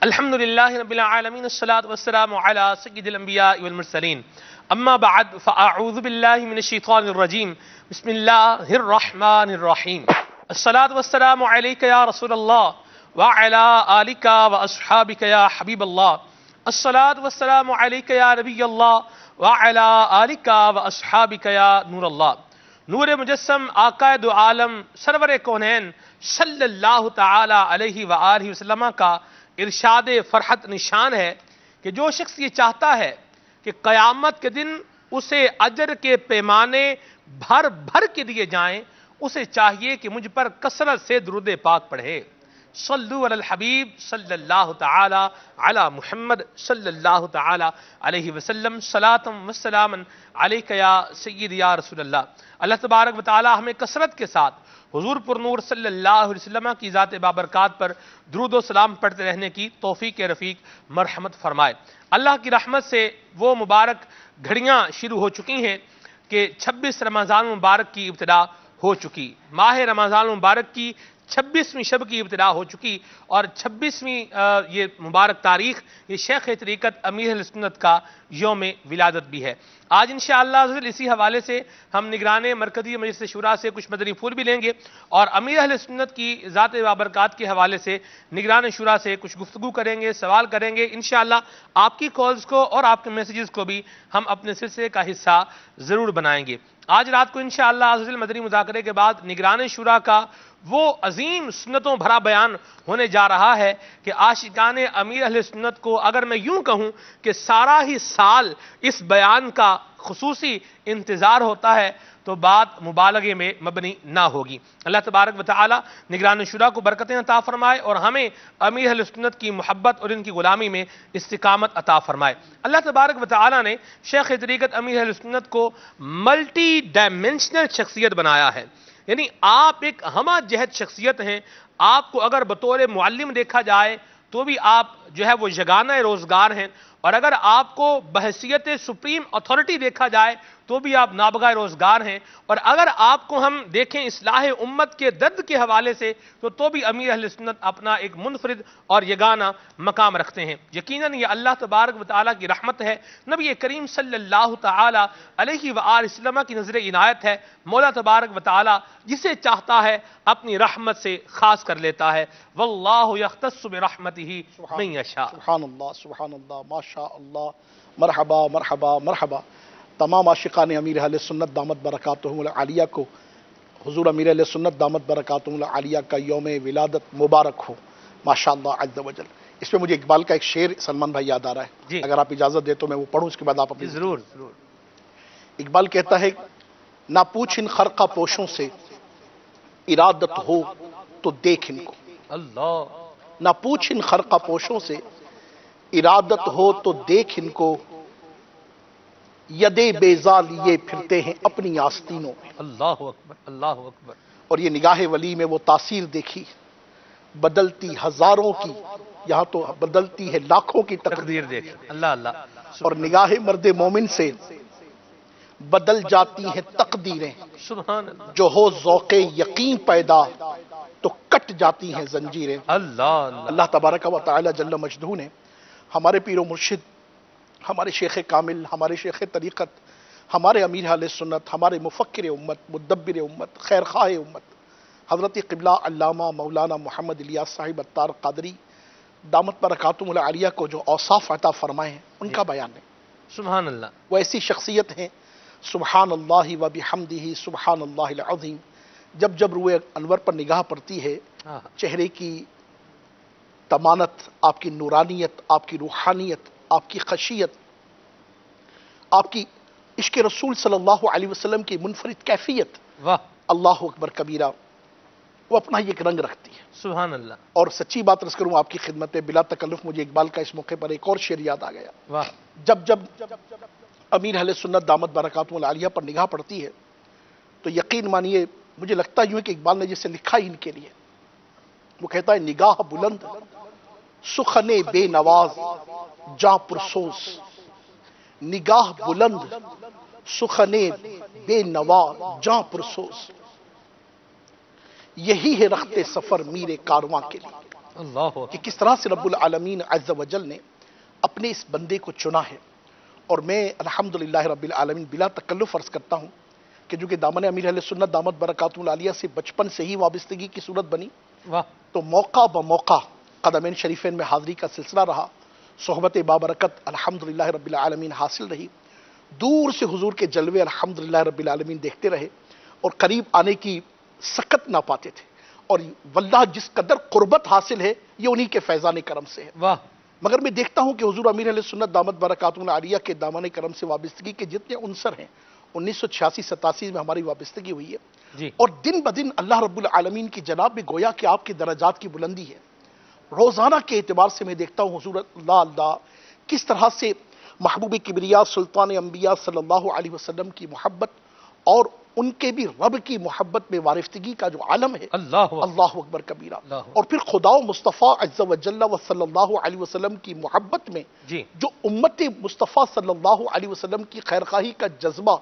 الحمد لله رب العالمين الصلاة والسلام على سيد الأنبياء والمرسلين أما بعد فأعوذ بالله من الشيطان الرجيم بسم الله الرحمن الرحيم الصلاة والسلام عليك يا رسول الله وعلى آلك وأصحابك يا حبيب الله الصلاة والسلام عليك يا نبي الله وعلى آلك وأصحابك يا نور الله نور مجسم آقا دو عالم سرور کونین صلی اللہ تعالی علیہ وآلہ وسلم کا ارشاد فرحت نشان ہے کہ جو شخص یہ چاہتا ہے کہ قیامت کے دن اسے اجر کے پیمانے بھر بھر کے دیے جائیں، اسے چاہیے کہ مجھ پر کثرت سے درود پاک پڑھے۔ صلو علی الحبیب صلی اللہ تعالی علی محمد صلی اللہ تعالی علیہ وسلم صلاۃ و سلام علیک یا سید یا رسول اللہ۔ اللہ تبارک و تعالی ہمیں کثرت کے ساتھ حضور پر نور صلی اللہ علیہ وسلم کی ذات بابرکات پر درود و سلام پڑھتے رہنے کی توفیق رفیق مرحمت فرمائے۔ اللہ کی رحمت سے وہ مبارک گھڑیاں شروع ہو چکی ہیں کہ 26 رمضان مبارک کی ابتدا ہو چکی، ماہ رمضان مبارک کی 26ویں شب کی ابتدا ہو چکی، اور 26ویں یہ مبارک تاریخ یہ شیخ طریقت امیر اہل سنت کا یوم ولادت بھی ہے۔ آج انشاءاللہ اسی حوالے سے ہم نگران مرکزی مجلس شورا سے کچھ مدنی پھول بھی لیں گے، اور امیر اہل سنت کی ذات بابرکات کے حوالے سے نگران شورا سے کچھ گفتگو کریں گے، سوال کریں گے۔ انشاءاللہ آپ کی کالز کو اور آپ کے میسیجز کو بھی ہم اپنے سلسلے کا حصہ ضرور بنائیں گے۔ آج رات کو انشاءاللہ مدنی مذاکرے کے بعد نگران شورا کا وہ عظیم سنتوں بھرا بیان ہونے جا رہا ہے کہ عاشقان امیر اہل سنت کو اگر میں یوں کہوں کہ سارا ہی سال اس بیان کا خصوصی انتظار ہوتا ہے تو بات مبالغے میں مبنی نہ ہوگی۔ اللہ تبارک و تعالی نگران شورا کو برکتیں عطا فرمائے اور ہمیں امیر اہل سنت کی محبت اور ان کی غلامی میں استقامت عطا فرمائے۔ اللہ تبارک و تعالی نے شیخ طریقت امیر اہل سنت کو ملٹی ڈائمنشنل شخصیت بنایا ہے، یعنی آپ ایک ہمہ جہت شخصیت ہیں۔ آپ کو اگر بطور معلم دیکھا جائے تو بھی آپ جو ہے وہ یگانہ روزگار ہیں، اور اگر آپ کو بحیثیت سپریم اتھارٹی دیکھا جائے تو بھی آپ نابغہ روزگار ہیں، اور اگر آپ کو ہم دیکھیں اصلاح امت کے درد کے حوالے سے تو بھی امیر اہل سنت اپنا ایک منفرد اور یگانہ مقام رکھتے ہیں۔ یقیناً یہ اللہ تبارک و تعالیٰ کی رحمت ہے، نبی کریم صلی اللہ تعالی علیہ وآلہ وسلم کی نظر عنایت ہے۔ مولا تبارک و تعالیٰ جسے چاہتا ہے اپنی رحمت سے خاص کر لیتا ہے۔ واللہ یختص برحمتہ من یشاء۔ سبحان اللہ ماشاء اللہ، مرحبا مرحبا مرحبا۔ تمام عاشقان امیر اہل سنت دامت برکاتہم العالیہ کو حضور امیر اہل سنت دامت برکاتہم العالیہ کا یوم ولادت مبارک ہو ماشاء اللہ عز و جل۔ اس پہ مجھے اقبال کا ایک شعر سلمان بھائی یاد آ رہا ہے، جی اگر آپ اجازت دے تو میں وہ پڑھوں، اس کے بعد آپ اپنی ضرور ضرور۔ اقبال کہتا ہے، نہ پوچھ ان خرقہ پوشوں سے ارادت ہو تو دیکھ ان کو، اللہ، نہ پوچھ ان خرقہ پوشوں سے ارادت ہو تو دیکھ ان کو، یدے بیضا لیے پھرتے ہیں اپنی آستینوں میں۔ اللہ اکبر اللہ اکبر۔ اور یہ نگاہ ولی میں وہ تاثیر دیکھی، بدلتی ہزاروں کی، یہاں تو بدلتی ہے لاکھوں کی تقدیر، تقدیر دیکھ اللہ اللہ، اور نگاہ مرد مومن سے بدل جاتی ہیں تقدیریں، سبحان اللہ جو ہو ذوق یقین پیدا تو کٹ جاتی ہیں زنجیریں۔ اللہ اللہ۔ اللہ تبارک و تعالی جل مجدہ نے ہمارے پیر و مرشد، ہمارے شیخ کامل، ہمارے شیخ طریقت، ہمارے امیر اہل سنت، ہمارے مفکر امت، مدبر امت، خیر خواہ امت حضرت قبلہ علامہ مولانا محمد الیاس صاحب عطار قادری دامت برکاتہم العالیہ کو جو اوصاف عطا فرمائے ہیں ان کا بیان ہے۔ سبحان اللہ۔ وہ ایسی شخصیت ہیں، سبحان اللہ و بحمدہ سبحان اللہ العظیم، جب جب روئے انور پر نگاہ پڑتی ہے چہرے کی تمانت، آپ کی نورانیت، آپ کی روحانیت، آپ کی خشیت، آپ کی عشق رسول صلی اللہ علیہ وسلم کی منفرد کیفیت، واہ، اللہ اکبر کبیرہ، وہ اپنا ہی ایک رنگ رکھتی ہے۔ سبحان اللہ، اور سچی بات عرض کروں آپ کی خدمت میں، بلا تکلف مجھے اقبال کا اس موقع پر ایک اور شعر یاد آ گیا۔ واہ، جب جب امیر اہل سنت دامت برکاتہم العالیہ پر نگاہ پڑتی ہے تو یقین مانیے مجھے لگتا یوں ہے کہ اقبال نے جسے لکھا ہی ان کے لیے، وہ کہتا ہے، نگاہ بلند سخن بے نواز جاں پرسوز، نگاہ بلند سخن بے نواز جاں پرسوز، یہی ہے رخت سفر میر کارواں کے لیے۔ اللہ کہ کس طرح سے رب العالمین عز و جل نے اپنے اس بندے کو چنا ہے. اور میں الحمدللہ رب العالمین بلا تکلف عرض کرتا ہوں کہ جو کہ دامن امیر اہل سنت دامت برکاتہ العالیہ سے بچپن سے ہی وابستگی کی صورت بنی، واہ تو موقع بموقع قدمین شریفین میں حاضری کا سلسلہ رہا، صحبت بابرکت الحمدللہ رب العالمین حاصل رہی، دور سے حضور کے جلوے الحمدللہ رب العالمین دیکھتے رہے اور قریب آنے کی سکت نہ پاتے تھے. اور واللہ جس قدر قربت حاصل ہے یہ انہی کے فیضان کرم سے ہے. واہ مگر میں دیکھتا ہوں کہ حضور امیر علیہ سنت دامت برکاتہ العالیہ کے دامن کرم سے وابستگی کے جتنے عنصر ہیں 1986-87 میں ہماری وابستگی ہوئی ہے، جی اور دن بدن اللہ رب العالمین کی جناب میں گویا کہ آپ کے درجات کی بلندی ہے. روزانہ کے اعتبار سے میں دیکھتا ہوں حضور اللہ کس طرح سے محبوب کبریا سلطان انبیاء صلی اللہ علیہ وسلم کی محبت اور ان کے بھی رب کی محبت میں وارفتگی کا جو عالم ہے، اللہ اللہ اکبر کبیرہ. اللہ. اور پھر خدا و مصطفیٰ عز و جل و صلی اللہ علیہ وسلم کی محبت میں جی جو امت مصطفیٰ صلی اللہ علیہ وسلم کی خیرخواہی کا جذبہ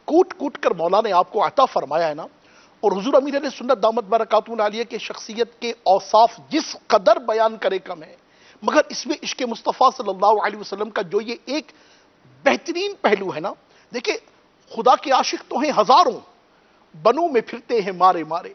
کوٹ کوٹ کر مولا نے آپ کو عطا فرمایا ہے نا. اور حضور امیر علیہ سنت دامت برکاتہ العالیہ کے شخصیت کے اوصاف جس قدر بیان کرے کم ہے، مگر اس میں عشق مصطفیٰ صلی اللہ علیہ وسلم کا جو یہ ایک بہترین پہلو ہے نا. دیکھیں خدا کے عاشق تو ہیں ہزاروں، بنوں میں پھرتے ہیں مارے مارے،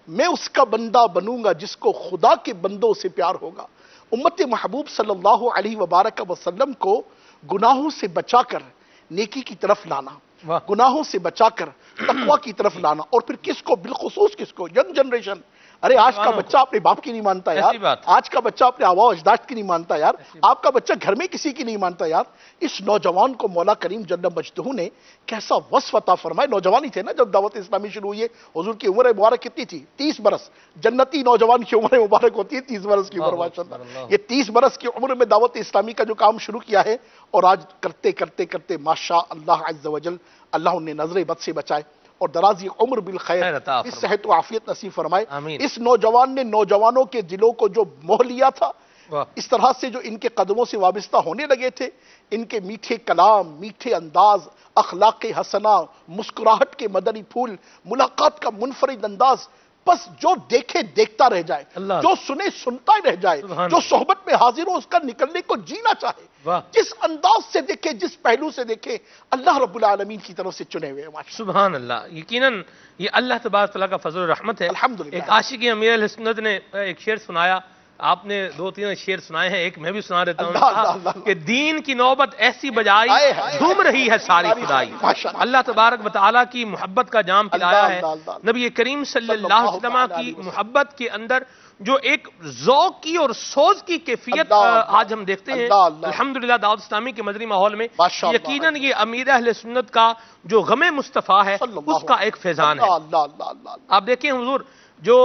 میں اس کا بندہ بنوں گا جس کو خدا کے بندوں سے پیار ہوگا. امت محبوب صلی اللہ علیہ وبارک وسلم کو گناہوں سے بچا کر نیکی کی طرف لانا، واہ گناہوں سے بچا کر تقوی کی طرف لانا، اور پھر کس کو بالخصوص کس کو ینگ جنریشن. ارے آج کا بچہ اپنے باپ کی نہیں مانتا یار، ایسی بات. آج کا بچہ اپنے آبا و اجداد کی نہیں مانتا یار، آپ کا بچہ گھر میں کسی کی نہیں مانتا یار. اس نوجوان کو مولا کریم جل مجدہ نے کیسا وصف عطا فرمایا. نوجوان ہی تھے نا جب دعوت اسلامی شروع ہوئی ہے. حضور کی عمر مبارک کتنی تھی؟ 30 برس. جنتی نوجوان کی عمر مبارک ہوتی ہے 30 برس کی عمر. ماشاءاللہ یہ 30 برس کی عمر میں دعوت اسلامی کا جو کام شروع کیا ہے، اور آج کرتے کرتے کرتے ماشاء اللہ عز و جل اللہ انہیں نظر بد سے بچائے اور درازی عمر بالخیر خیر عطا اس صحت و عافیت نصیب فرمائے. آمین. اس نوجوان نے نوجوانوں کے دلوں کو جو موہ لیا تھا، واہ اس طرح سے جو ان کے قدموں سے وابستہ ہونے لگے تھے، ان کے میٹھے کلام، میٹھے انداز، اخلاق حسنہ، مسکراہٹ کے مدنی پھول، ملاقات کا منفرد انداز، بس جو دیکھے دیکھتا رہ جائے، اللہ. جو سنے سنتا ہی رہ جائے، سبحان جو اللہ. صحبت میں حاضر ہو اس کا نکلنے کو جینا چاہے. واہ جس انداز سے دیکھے، جس پہلو سے دیکھے، اللہ رب العالمین کی طرف سے چنے ہوئے ہیں. ماشاءاللہ. سبحان اللہ. یقیناً یہ اللہ تبارک تعالیٰ کا فضل و رحمت ہے. الحمدللہ. ایک عاشق امیر علیہ سنت نے ایک شعر سنایا، آپ نے 2-3 شعر سنائے ہیں، ایک میں بھی سنا دیتا ہوں. اللہ اللہ اللہ. کہ دین کی نوبت ایسی بجائی آئے ہائے. جھوم رہی ہے ساری خدائی. ماشاءاللہ. اللہ تبارک و تعالیٰ کی محبت کا جام پلایا ہے. اللہ اللہ اللہ. نبی کریم صلی اللہ علیہ وسلم کی محبت کے اندر جو ایک ذوق کی اور سوز کی کیفیت اللہ اللہ. آج ہم دیکھتے ہیں اللہ اللہ. الحمدللہ دعوت اسلامی کے مدنی ماحول میں. ماشاءاللہ. یقیناً یہ امیر اہل سنت کا جو غم مصطفیٰ ہے صلی اللہ اس کا ایک فیضان ہے. اللہ اللہ اللہ اللہ. آپ دیکھیں حضور جو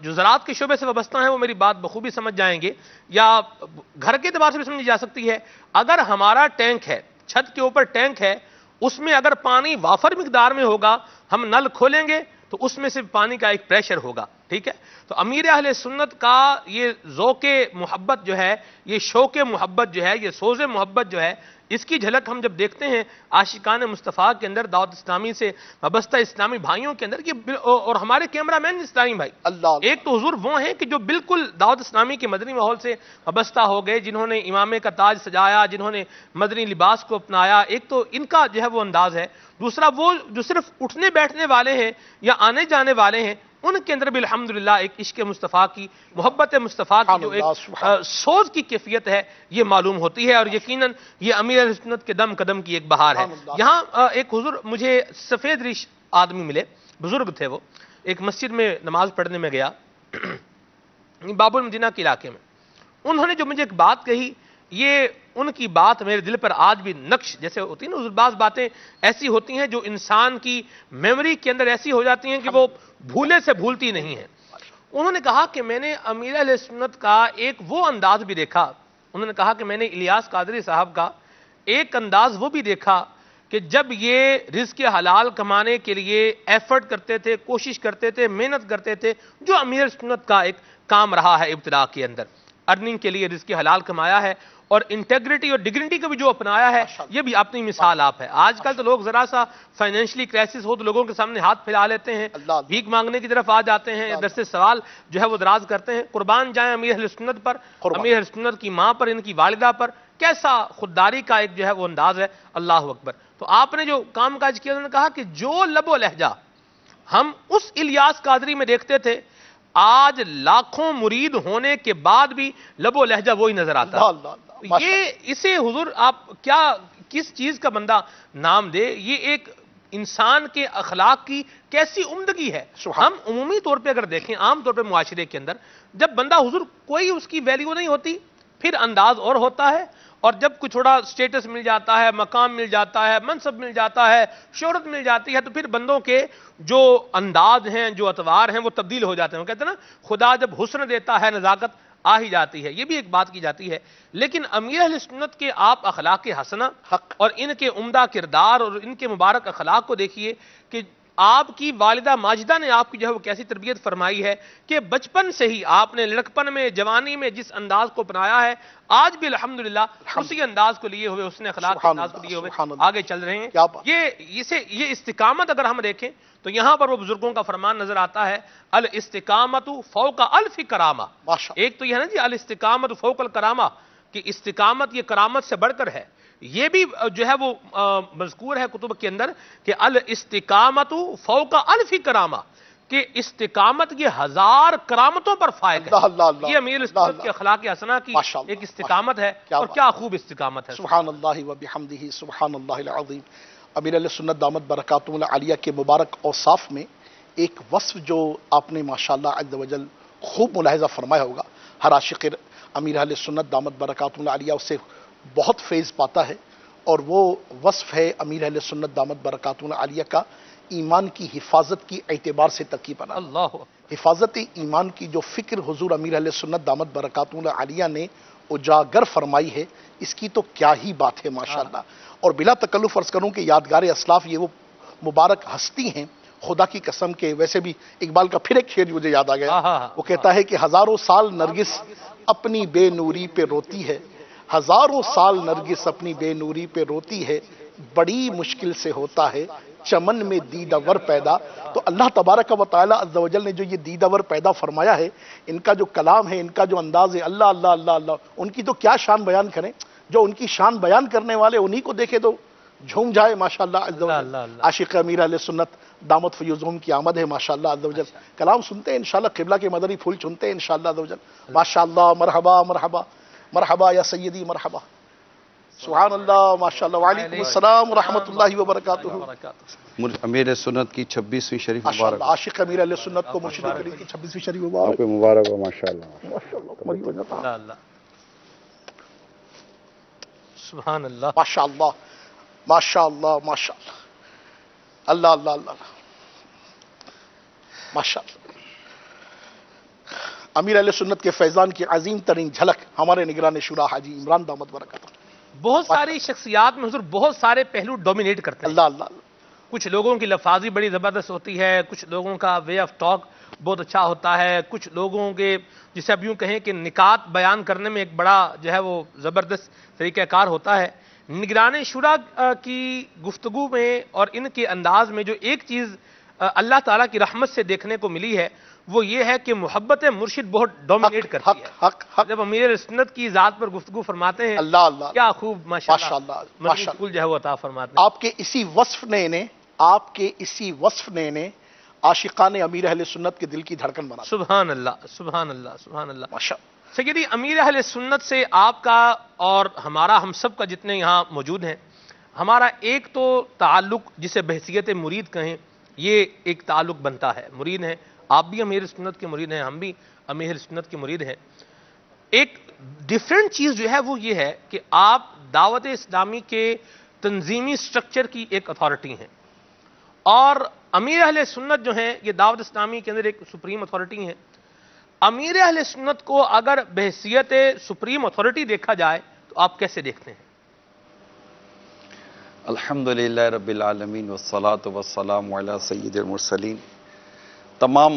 زراعت کے شعبے سے وابستہ ہیں وہ میری بات بخوبی سمجھ جائیں گے، یا گھر کے اعتبار سے بھی سمجھی جا سکتی ہے. اگر ہمارا ٹینک ہے، چھت کے اوپر ٹینک ہے، اس میں اگر پانی وافر مقدار میں ہوگا، ہم نل کھولیں گے تو اس میں سے پانی کا ایک پریشر ہوگا. ٹھیک ہے، تو امیر اہل سنت کا یہ ذوق محبت جو ہے، یہ شوق محبت جو ہے، یہ سوز محبت جو ہے، اس کی جھلک ہم جب دیکھتے ہیں عاشقان مصطفیٰ کے اندر، دعوت اسلامی سے وابستہ اسلامی بھائیوں کے اندر، اور ہمارے کیمرہ مین اسلامی بھائی، اللہ اللہ. ایک تو حضور وہ ہیں کہ جو بالکل دعوت اسلامی کے مدنی ماحول سے وابستہ ہو گئے، جنہوں نے امامے کا تاج سجایا، جنہوں نے مدنی لباس کو اپنایا. ایک تو ان کا جو ہے وہ انداز ہے. دوسرا وہ جو صرف اٹھنے بیٹھنے والے ہیں یا آنے جانے والے ہیں، ان کے اندر بھی الحمدللہ ایک عشق مصطفیٰ کی، محبت مصطفیٰ کی جو ایک سوز کی کیفیت ہے یہ معلوم ہوتی ہے. اور یقیناً یہ امیر اہل سنت کے دم قدم کی ایک بہار ہے. یہاں ایک حضور مجھے سفید ریش آدمی ملے، بزرگ تھے وہ. ایک مسجد میں نماز پڑھنے میں گیا باب المدینہ کے علاقے میں. انہوں نے جو مجھے ایک بات کہی، یہ ان کی بات میرے دل پر آج بھی نقش جیسے ہوتی ہیں نا. بعض باتیں ایسی ہوتی ہیں جو انسان کی میموری کے اندر ایسی ہو جاتی ہیں کہ وہ بھولے سے بھولتی نہیں ہیں. انہوں نے کہا کہ میں نے امیر اہل سنت کا ایک وہ انداز بھی دیکھا. انہوں نے کہا کہ میں نے الیاس قادری صاحب کا ایک انداز وہ بھی دیکھا کہ جب یہ رزق حلال کمانے کے لیے ایفرٹ کرتے تھے، کوشش کرتے تھے، محنت کرتے تھے، جو امیر سنت کا ایک کام رہا ہے ابتدا کے اندر. ارننگ کے لیے رزق حلال کمایا ہے، اور انٹیگریٹی اور ڈگنیٹی کو بھی جو اپنایا ہے، یہ بھی اپنی مثال آپ ہے۔ آج کل تو لوگ ذرا سا فائنینشلی کرائسس ہو تو لوگوں کے سامنے ہاتھ پھیلا لیتے ہیں، اللہ اللہ۔ بھیک مانگنے کی طرف آ جاتے ہیں، ادھر سے سوال جو ہے وہ دراز کرتے ہیں۔ قربان جائیں امیر اہل سنت پر، امیر اہل سنت کی ماں پر، ان کی والدہ پر، کیسا خودداری کا ایک جو ہے وہ انداز ہے، اللہ اکبر۔ تو آپ نے جو کام کاج کیا، انہوں نے کہا کہ جو لب و لہجہ ہم اس الیاس قادری میں دیکھتے تھے، آج لاکھوں مرید ہونے کے بعد بھی لب و لہجہ وہی نظر آتا ہے۔ اللہ اللہ۔ یہ اسے حضور آپ کیا کس چیز کا بندہ نام دے، یہ ایک انسان کے اخلاق کی کیسی عمدگی ہے۔ ہم عمومی طور پہ اگر دیکھیں، عام طور پہ معاشرے کے اندر جب بندہ حضور کوئی اس کی ویلیو نہیں ہوتی، پھر انداز اور ہوتا ہے، اور جب کچھ تھوڑا سٹیٹس مل جاتا ہے، مقام مل جاتا ہے، منصب مل جاتا ہے، شہرت مل جاتی ہے، تو پھر بندوں کے جو انداز ہیں، جو اطوار ہیں، وہ تبدیل ہو جاتے ہیں۔ وہ کہتے ہیں نا، خدا جب حسن دیتا ہے نزاکت آ ہی جاتی ہے، یہ بھی ایک بات کی جاتی ہے۔ لیکن امیر اہل سنت کے آپ اخلاق حسنہ اور ان کے عمدہ کردار اور ان کے مبارک اخلاق کو دیکھیے کہ آپ کی والدہ ماجدہ نے آپ کی جو ہے وہ کیسی تربیت فرمائی ہے کہ بچپن سے ہی آپ نے لڑکپن میں، جوانی میں جس انداز کو اپنایا ہے، آج بھی الحمدللہ اسی انداز کو لیے ہوئے، حسن اخلاق کے انداز کو لیے ہوئے آگے چل رہے ہیں۔ یہ استقامت اگر ہم دیکھیں تو یہاں پر وہ بزرگوں کا فرمان نظر آتا ہے، الاستقامت فوق الف کرامہ۔ ایک تو یہ ہے نا جی، الاستقامت فوق الکرامہ، کہ استقامت یہ کرامت سے بڑھ کر ہے۔ یہ بھی جو ہے وہ مذکور ہے کتب کے اندر کہ الاستقامت فوق الف کرامہ، کہ استقامت یہ 1000 کرامتوں پر فائق ہے۔ یہ امیر سنت کے اخلاق حسنہ کی ایک استقامت ہے، اور کیا خوب استقامت ہے۔ سبحان اللہ و بحمدہ، سبحان اللہ العظیم۔ امیر اہل سنت دامت برکاتہم العالیہ کے مبارک اوصاف میں ایک وصف جو آپ نے ماشاءاللہ عز و جل خوب ملاحظہ فرمایا ہوگا، ہر عاشق امیر اہل سنت دامت برکاتہم العالیہ اس سے بہت فیض پاتا ہے، اور وہ وصف ہے امیر اہل سنت دامت برکاتہم العالیہ کا ایمان کی حفاظت کی اعتبار سے تقی بنا۔ اللہ حفاظت ایمان کی جو فکر حضور امیر اہل سنت دامت برکاتہم العالیہ نے اجاگر فرمائی ہے، اس کی تو کیا ہی بات ہے ماشاءاللہ۔ اور بلا تکلف عرض کروں کہ یادگار اسلاف یہ وہ مبارک ہستی ہیں، خدا کی قسم کے ویسے بھی اقبال کا پھر ایک شعر مجھے یاد آ گیا، وہ کہتا ہے کہ ہزاروں سال نرگس اپنی بے نوری پہ روتی ہے، ہزاروں سال نرگس اپنی بے نوری پہ روتی ہے، بڑی مشکل سے ہوتا ہے چمن میں دیدور پیدا۔ تو اللہ تبارک و تعالی عز و جل نے جو یہ دیدور پیدا فرمایا ہے، ان کا جو کلام ہے، ان کا جو انداز ہے، اللہ اللہ اللہ اللہ، ان کی تو کیا شان بیان کریں۔ جو ان کی شان بیان کرنے والے انہی کو دیکھے تو جھوم جائے ماشاءاللہ عز و جل۔ عاشق امیر اہل سنت دامت فیوزہم کی آمد ہے ماشاءاللہ عز و جل۔ کلام سنتے ہیں انشاءاللہ، قبلہ کے مدنی پھول چنتے ہیں انشاءاللہ عز و جل۔ ماشاءاللہ، مرحبا مرحبا مرحبا یا سیدی، مرحبا، سبحان اللہ، ماشاءاللہ، وعلیکم السلام ورحمۃ اللہ وبرکاتہ۔ امیر سنت کی 26ویں شریف مبارک۔ ماشاءاللہ، عاشق امیر اہل سنت کو مرشد کریم کی 26ویں شریف مبارک۔ آپ کو مبارک ہو ماشاءاللہ۔ اللہ، سبحان اللہ، ماشاءاللہ ماشاءاللہ ماشاءاللہ، اللہ اللہ اللہ، ماشاءاللہ۔ امیر اہل سنت کے فیضان کی عظیم ترین جھلک ہمارے نگران شورا حاجی عمران دامت برکاتہ۔ بہت ساری شخصیات میں حضور بہت سارے پہلو ڈومینیٹ کرتے ہیں۔ اللہ اللہ اللہ، کچھ لوگوں کی لفاظی بڑی زبردست ہوتی ہے، کچھ لوگوں کا وے آف ٹاک بہت اچھا ہوتا ہے، کچھ لوگوں کے جسے اب یوں کہیں کہ نکات بیان کرنے میں ایک بڑا جو ہے وہ زبردست طریقہ کار ہوتا ہے۔ نگران شورا کی گفتگو میں اور ان کے انداز میں جو ایک چیز اللہ تعالیٰ کی رحمت سے دیکھنے کو ملی ہے، وہ یہ ہے کہ محبت مرشد بہت ڈومینیٹ کرتی ہے۔ حق جب امیر سنت کی ذات پر گفتگو فرماتے ہیں، اللہ اللہ، کیا خوب ماشاءاللہ ماشاءاللہ مدنی ماشاءاللہ۔ پھول جو ہے وہ عطا فرماتے ہیں۔ آپ کے اسی وصف نے عاشقان امیر اہل سنت کے دل کی دھڑکن بنا۔ سبحان اللہ، سبحان اللہ، سبحان اللہ۔ ماشاءاللہ، سیدی امیر اہل سنت سے آپ کا اور ہمارا، ہم سب کا جتنے یہاں موجود ہیں، ہمارا ایک تو تعلق جسے بحثیت مرید کہیں، یہ ایک تعلق بنتا ہے، مرید ہیں آپ بھی امیر سنت کے مرید ہیں، ہم بھی امیر سنت کے مرید ہیں۔ ایک ڈیفرنٹ چیز جو ہے وہ یہ ہے کہ آپ دعوت اسلامی کے تنظیمی سٹرکچر کی ایک اتھارٹی ہیں، اور امیر اہل سنت جو ہیں یہ دعوت اسلامی کے اندر ایک سپریم اتھارٹی ہیں۔ امیر اہل سنت کو اگر بحیثیت سپریم اتھارٹی دیکھا جائے تو آپ کیسے دیکھتے ہیں؟ الحمدللہ رب العالمین والصلاة والسلام علی سید المرسلین۔ تمام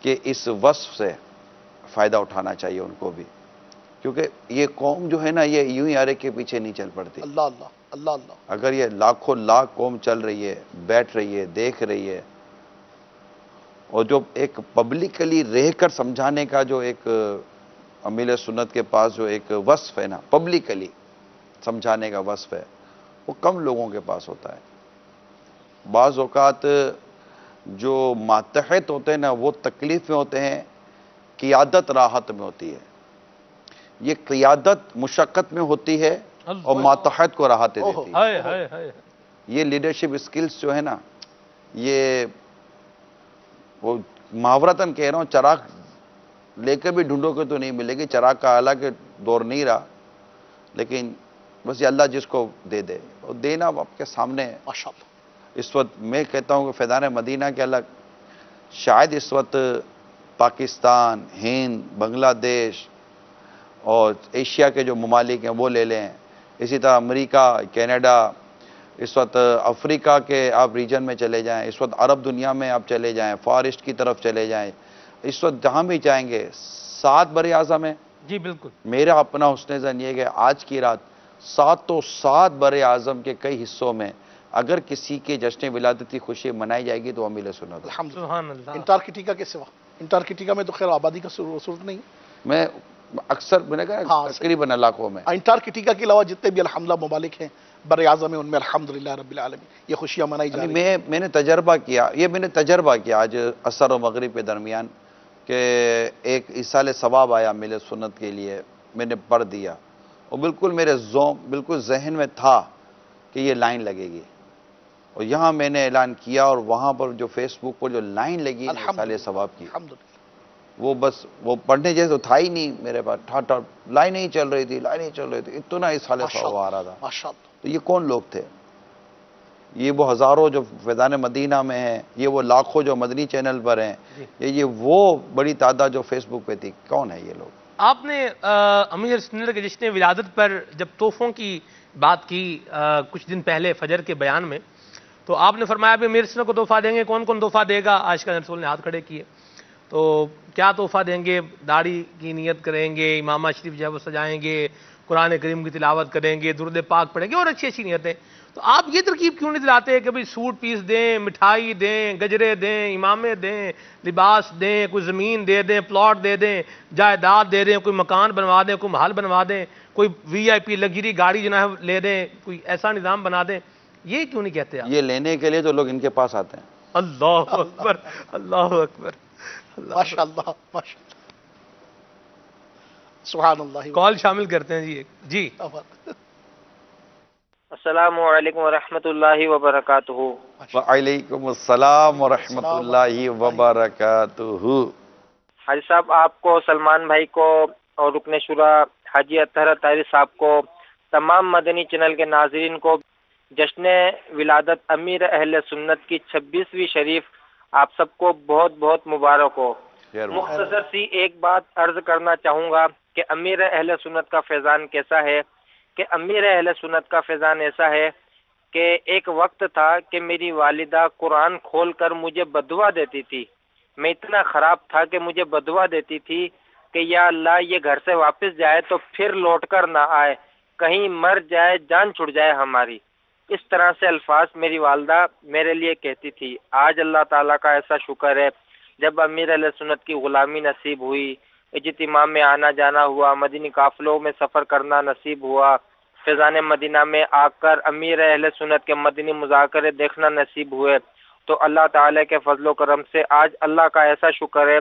کہ اس وصف سے فائدہ اٹھانا چاہیے ان کو بھی، کیونکہ یہ قوم جو ہے نا یہ یوں ہی ارے کے پیچھے نہیں چل پڑتی. اللہ اللہ اللہ اللہ. اگر یہ لاکھوں لاکھ قوم چل رہی ہے، بیٹھ رہی ہے، دیکھ رہی ہے، اور جو ایک پبلکلی رہ کر سمجھانے کا جو ایک امیر سنت کے پاس جو ایک وصف ہے نا، پبلکلی سمجھانے کا وصف ہے، وہ کم لوگوں کے پاس ہوتا ہے. بعض اوقات جو ماتحت ہوتے ہیں نا وہ تکلیف میں ہوتے ہیں، قیادت راحت میں ہوتی ہے. یہ قیادت مشقت میں ہوتی ہے اور ماتحت کو راحت دیتی ہے. ہائے ہائے ہائے. یہ لیڈرشپ اسکلز جو ہے نا، یہ وہ محاورتاً کہہ رہا ہوں، چراغ لے کر بھی ڈھونڈو کے تو نہیں ملے گی. چراغ کا حالانکہ دور نہیں رہا، لیکن بس یہ اللہ جس کو دے دے، اور دینا آپ کے سامنے ہے. ماشاءاللہ. اس وقت میں کہتا ہوں کہ فیضان مدینہ کے اللہ شاید اس وقت پاکستان، ہند، بنگلہ دیش اور ایشیا کے جو ممالک ہیں وہ لے لیں، اسی طرح امریکہ، کینیڈا، اس وقت افریقہ کے آپ ریجن میں چلے جائیں، اس وقت عرب دنیا میں آپ چلے جائیں، فار ایسٹ کی طرف چلے جائیں، اس وقت جہاں بھی جائیں گے 7 بر اعظم ہیں. جی بالکل. میرا اپنا حسن زن یہ کہ آج کی رات 7 بر اعظم کے کئی حصوں میں اگر کسی کے جشن ولادت کی خوشی منائی جائے گی تو ہم ملے سنت. الحمدللہ. سبحان اللہ. انٹارکٹیکا کے سوا، انٹارکٹیکا میں تو خیر آبادی کا صورت نہیں. میں اکثر میں نے کہا ہاں، تقریباً علاقوں میں انٹارکٹیکا کے علاوہ جتنے بھی الحمدللہ ممالک ہیں بر اعظم میں، ان میں الحمدللہ رب العالمین یہ خوشیاں منائی جا رہی ہیں. میں نے تجربہ کیا آج عصر و مغرب کے درمیان کہ ایک ایصال ثواب آیا میرے سنت کے لیے، میں نے پڑھ دیا اور بالکل میرے بالکل ذہن میں تھا کہ یہ لائن لگے گی، اور یہاں میں نے اعلان کیا اور وہاں پر جو فیس بک پر جو لائن لگی ایصال ثواب کی، الحمدللہ. وہ بس وہ پڑھنے جیسے تو تھا ہی نہیں میرے پاس. ٹھا لائن نہیں چل رہی تھی، اتنا ایصال ثواب آ رہا تھا. ماشاءاللہ. تو یہ کون لوگ تھے؟ یہ وہ ہزاروں جو فیضان مدینہ میں ہیں، یہ وہ لاکھوں جو مدنی چینل پر ہیں، یہ وہ بڑی تعداد جو فیس بک پہ تھی. کون ہے یہ لوگ؟ آپ نے امیر سنت کے جشن ولادت پر جب تحفوں کی بات کی کچھ دن پہلے فجر کے بیان میں، تو آپ نے فرمایا بھی امیر سنت کو تحفہ دیں گے. کون کون تحفہ دے گا؟ عائشہ رسول نے ہاتھ کھڑے کیے. تو کیا تحفہ دیں گے؟ داڑھی کی نیت کریں گے، امامہ شریف جو ہے وہ سجائیں گے، قرآن کریم کی تلاوت کریں گے، درود پاک پڑھیں گے اور اچھی اچھی نیتیں. تو آپ یہ ترکیب کیوں نہیں دلاتے کہ بھئی سوٹ پیس دیں، مٹھائی دیں، گجرے دیں، امامے دیں، لباس دیں، کوئی زمین دے دیں، پلاٹ دے دیں، جائیداد دے دیں، کوئی مکان بنوا دیں، کوئی محل بنوا دیں، کوئی وی آئی پی لگژری گاڑی جو ہے لے دیں، کوئی ایسا نظام بنا دیں؟ یہ کیوں نہیں کہتے آپ؟ یہ لینے کے لیے تو لوگ ان کے پاس آتے ہیں. اللہ اکبر، اللہ اکبر. ماشاءاللہ ماشاءاللہ. سبحان اللہ. کال شامل کرتے ہیں جی. جی السلام علیکم ورحمۃ اللہ وبرکاتہ. وعلیکم السلام ورحمۃ اللہ وبرکاتہ. حاجی صاحب، آپ کو، سلمان بھائی کو اور رکن شورا حاجی اطہر طاہری صاحب کو، تمام مدنی چینل کے ناظرین کو جشن ولادت امیر اہل سنت کی 26ویں شریف آپ سب کو بہت بہت مبارک ہو. مختصر سی ایک بات عرض کرنا چاہوں گا کہ امیر اہل سنت کا فیضان کیسا ہے. کہ امیر اہل سنت کا فیضان ایسا ہے کہ ایک وقت تھا کہ میری والدہ قرآن کھول کر مجھے بددعا دیتی تھی. میں اتنا خراب تھا کہ مجھے بددعا دیتی تھی کہ یا اللہ یہ گھر سے واپس جائے تو پھر لوٹ کر نہ آئے، کہیں مر جائے، جان چھڑ جائے ہماری. اس طرح سے الفاظ میری والدہ میرے لیے کہتی تھی. آج اللہ تعالیٰ کا ایسا شکر ہے، جب امیر اہل سنت کی غلامی نصیب ہوئی، اجتماع میں آنا جانا ہوا، مدنی قافلوں میں سفر کرنا نصیب ہوا، فیضان مدینہ میں آ کر امیر اہل سنت کے مدنی مذاکرے دیکھنا نصیب ہوئے، تو اللہ تعالیٰ کے فضل و کرم سے آج اللہ کا ایسا شکر ہے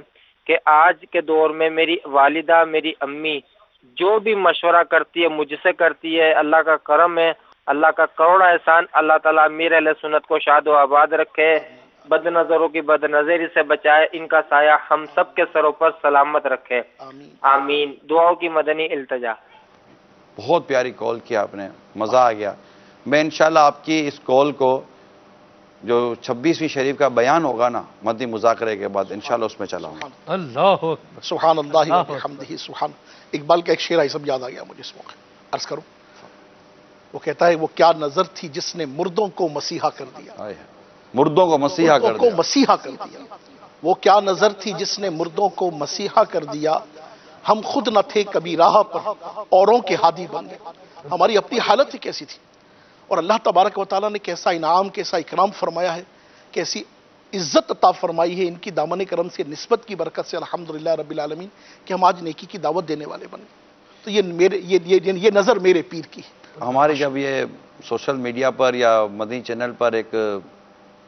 کہ آج کے دور میں میری والدہ، میری امی جو بھی مشورہ کرتی ہے مجھ سے کرتی ہے. اللہ کا کرم ہے، اللہ کا کروڑا احسان. اللہ تعالیٰ امیر اہل سنت کو شاد و آباد رکھے، بد نظروں کی بد نظری سے بچائے، ان کا سایہ ہم سب کے سروں پر سلامت رکھے. آمین. دعاؤں کی مدنی التجا. بہت پیاری کال کیا آپ نے، مزہ آ گیا. میں انشاءاللہ آپ کی اس کال کو جو 26ویں شریف کا بیان ہوگا نا مدنی مذاکرے کے بعد انشاءاللہ اس میں چلاؤں گا. اللہ اکبر. سبحان اللہ وبحمدہ. سبحان. اقبال کا ایک شعر سب یاد آ گیا مجھے اس موقع عرض کروں. وہ کہتا ہے وہ کیا نظر تھی جس نے مردوں کو مسیحا کر دیا. مردوں کو مسیحا کر دیا. مسیحا کر دیا. وہ کیا نظر تھی جس نے مردوں کو مسیحا کر دیا، ہم خود نہ تھے کبھی راہ پر اوروں کے ہادی بن گئے. ہماری اپنی حالت ہی کیسی تھی، اور اللہ تبارک و تعالیٰ نے کیسا انعام کیسا اکرام فرمایا ہے، کیسی عزت عطا فرمائی ہے ان کی دامن کرم سے، نسبت کی برکت سے، الحمدللہ رب العالمین، کہ ہم آج نیکی کی دعوت دینے والے بن گئے. تو یہ نظر میرے پیر کی ہے. ہماری جب یہ سوشل میڈیا پر یا مدنی چینل پر ایک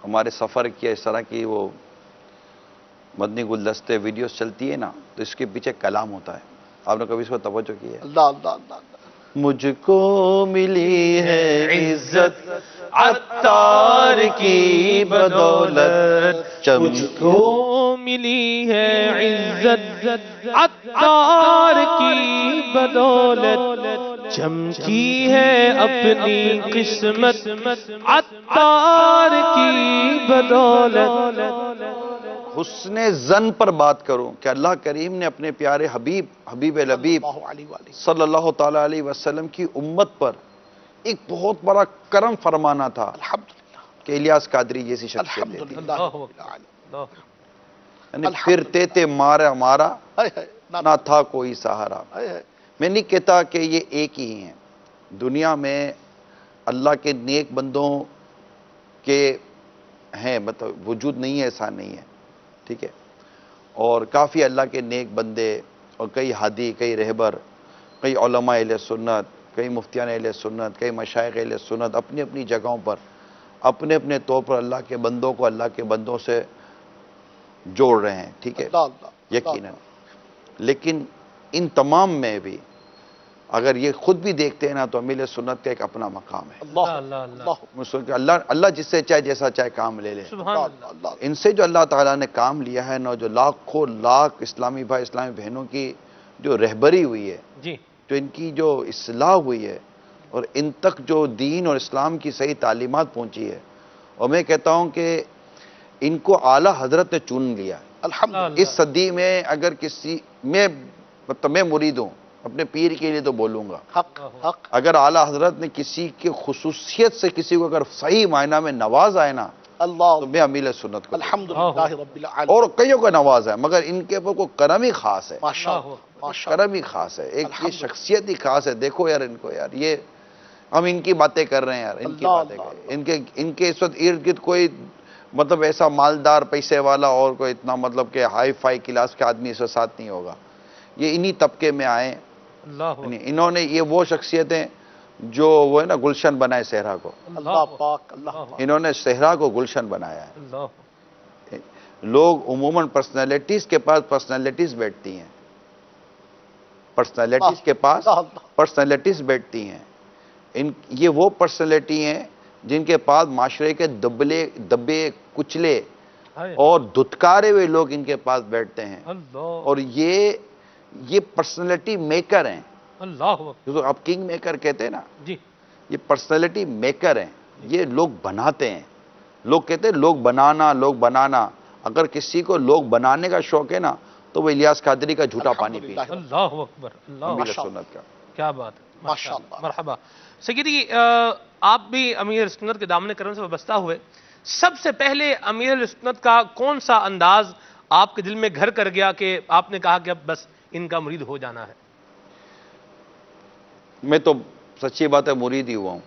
ہمارے سفر کی اس طرح کی وہ مدنی گلدستے ویڈیوز چلتی ہے نا، تو اس کے پیچھے کلام ہوتا ہے. آپ نے کبھی اس پر توجہ کی ہے؟ اللہ اللہ اللہ اللہ. مجھ کو ملی ہے عزت عطار کی بدولت، مجھ کو ملی ہے عزت عطار کی بدولت، چمکی ہے اپنی قسمت عطار کی بدولت. حسن زن پر بات کروں کہ اللہ کریم نے اپنے پیارے حبیب لبیب صلی اللہ تعالیٰ علیہ وسلم کی امت پر ایک بہت بڑا کرم فرمانا تھا کہ الیاس قادری جیسی شخصیت دیتی ہے. یعنی پھرتے تھے مارا نہ تھا کوئی سہارا. میں نہیں کہتا کہ یہ ایک ہی ہیں، دنیا میں اللہ کے نیک بندوں کے ہیں، مطلب وجود نہیں ہے ایسا نہیں ہے، ٹھیک ہے، اور کافی اللہ کے نیک بندے اور کئی ہادی، کئی رہبر، کئی علماء اہل سنت، کئی مفتیان اہل سنت، کئی مشائخ اہل سنت اپنی اپنی جگہوں پر اپنے اپنے طور پر اللہ کے بندوں کو اللہ کے بندوں سے جوڑ رہے ہیں، ٹھیک ہے، یقیناً. لیکن ان تمام میں بھی اگر یہ خود بھی دیکھتے ہیں نا تو امیل سنت کا ایک اپنا مقام ہے. اللہ جس سے چاہے جیسا چاہے کام لے لے. ان سے جو اللہ تعالیٰ نے کام لیا ہے نا، جو لاکھوں لاکھ اسلامی بھائی اسلامی بہنوں کی جو رہبری ہوئی ہے، جو ان کی جو اصلاح ہوئی ہے، اور ان تک جو دین اور اسلام کی صحیح تعلیمات پہنچی ہے، اور میں کہتا ہوں کہ ان کو اعلیٰ حضرت نے چن لیا. اس صدی میں اگر کسی میں مرید ہوں، اپنے پیر کے لیے تو بولوں گا، اگر اعلیٰ حضرت نے کسی کی خصوصیت سے کسی کو اگر صحیح معنی میں نواز آئے نا، تو میں امیل سنت کو الحمدللہ رب العالمین. اور کئیوں کو نواز ہے، مگر ان کے اوپر کوئی کرم ہی خاص ہے، ماشاءاللہ کرم ہی خاص ہے، ایک یہ شخصیت ہی خاص ہے. دیکھو یار ان کو، یار یہ ہم ان کی باتیں کر رہے ہیں یار، ان کی باتیں کر رہے ہیں. ان کے اس وقت ارد گرد کوئی مطلب ایسا مالدار پیسے والا اور کوئی اتنا مطلب کہ ہائی فائی کلاس کے آدمی اس کے ساتھ نہیں ہوگا. یہ انہی طبقے میں آئے. انہوں نے یہ وہ شخصیتیں جو وہ ہے نا گلشن بنائے صحرا کو، اللہ پاک، اللہ پاک. انہوں نے صحرا کو گلشن بنایا ہے. لوگ عموماً پرسنالٹیز کے پاس پرسنالٹیز بیٹھتی ہیں، پرسنالٹیز کے پاس پرسنالٹیز بیٹھتی ہیں. یہ وہ پرسنالٹی ہیں جن کے پاس معاشرے کے دبے کچلے اور دھتکارے ہوئے لوگ ان کے پاس بیٹھتے ہیں، اور یہ پرسنالٹی میکر ہیں. جو آپ کنگ میکر کہتے ہیں نا، یہ پرسنالٹی میکر ہیں. یہ لوگ بناتے ہیں. لوگ کہتے ہیں لوگ بنانا. اگر کسی کو لوگ بنانے کا شوق ہے نا تو وہ الیاس قادری کا جھوٹا پانی پیتا ہے. اللہ اکبر، اللہ سنت کا کیا بات ہے. ماشاءاللہ. مرحبا. سیدی آپ بھی امیر سنت کے دامن کرم سے وابستہ ہوئے. سب سے پہلے امیر سنت کا کون سا انداز آپ کے دل میں گھر کر گیا کہ آپ نے کہا کہ اب بس ان کا مرید ہو جانا ہے؟ میں تو سچی بات ہے مرید ہی ہوا ہوں.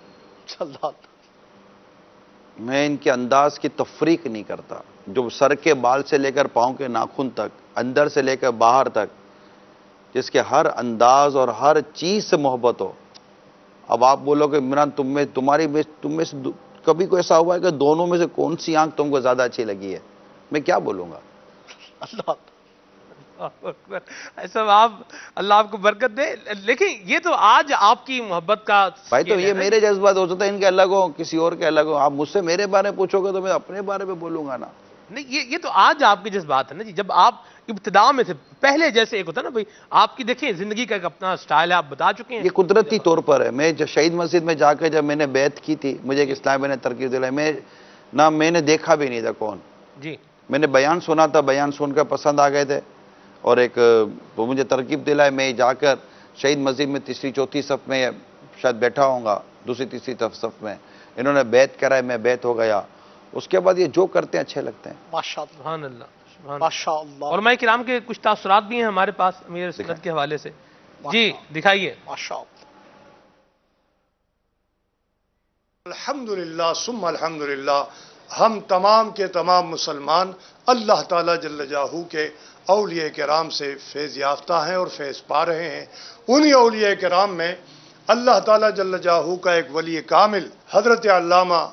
میں ان کے انداز کی تفریق نہیں کرتا. جو سر کے بال سے لے کر پاؤں کے ناخن تک، اندر سے لے کر باہر تک، جس کے ہر انداز اور ہر چیز سے محبت ہو. اب آپ بولو کہ عمران تم میں سے کبھی کوئی ایسا ہوا ہے کہ دونوں میں سے کون سی آنکھ تم کو زیادہ اچھی لگی ہے؟ میں کیا بولوں گا. ایسا اللہ آپ کو برکت دے. لیکن یہ تو آج آپ کی محبت کا بھائی، تو یہ میرے جذبات ہو سکتا ہے، ان کے الگ ہو، کسی اور کے الگ ہو. آپ مجھ سے میرے بارے میں پوچھو گے تو میں اپنے بارے میں بولوں گا نا. نہیں، یہ تو آج آپ کی جذبات ہے نا جی. جب آپ ابتدا میں تھے، پہلے جیسے ایک ہوتا نا بھائی، آپ کی دیکھیں زندگی کا ایک اپنا سٹائل ہے، آپ بتا چکے ہیں. یہ قدرتی طور پر ہے. میں جب شہید مسجد میں جا کے جب میں نے بیعت کی تھی، مجھے ایک اسلام میں نے ترغیب دلائی. میں نے دیکھا بھی نہیں تھا کون. جی. میں نے بیان سنا تھا، بیان سن کر پسند آ گئے تھے، اور ایک وہ مجھے ترغیب دلائے. میں جا کر شہید مسجد میں تیسری چوتھی صف میں شاید بیٹھا ہوں گا، دوسری تیسری صف میں. انہوں نے بیعت کرائی، میں بیعت ہو گیا. اس کے بعد یہ جو کرتے ہیں اچھے لگتے ہیں. ماشاءاللہ. سبحان اللہ. ماشاء اللہ علماء کرام کے کچھ تاثرات بھی ہیں ہمارے پاس امیر سنت کے حوالے سے. جی دکھائیے. ماشاء اللہ. الحمدللہ ثم الحمدللہ، ہم تمام کے تمام مسلمان اللہ تعالیٰ جل جلالہ کے اولیاء کرام سے فیض یافتہ ہیں اور فیض پا رہے ہیں. انہی اولیاء کرام میں اللہ تعالیٰ جل جلالہ کا ایک ولی کامل حضرت علامہ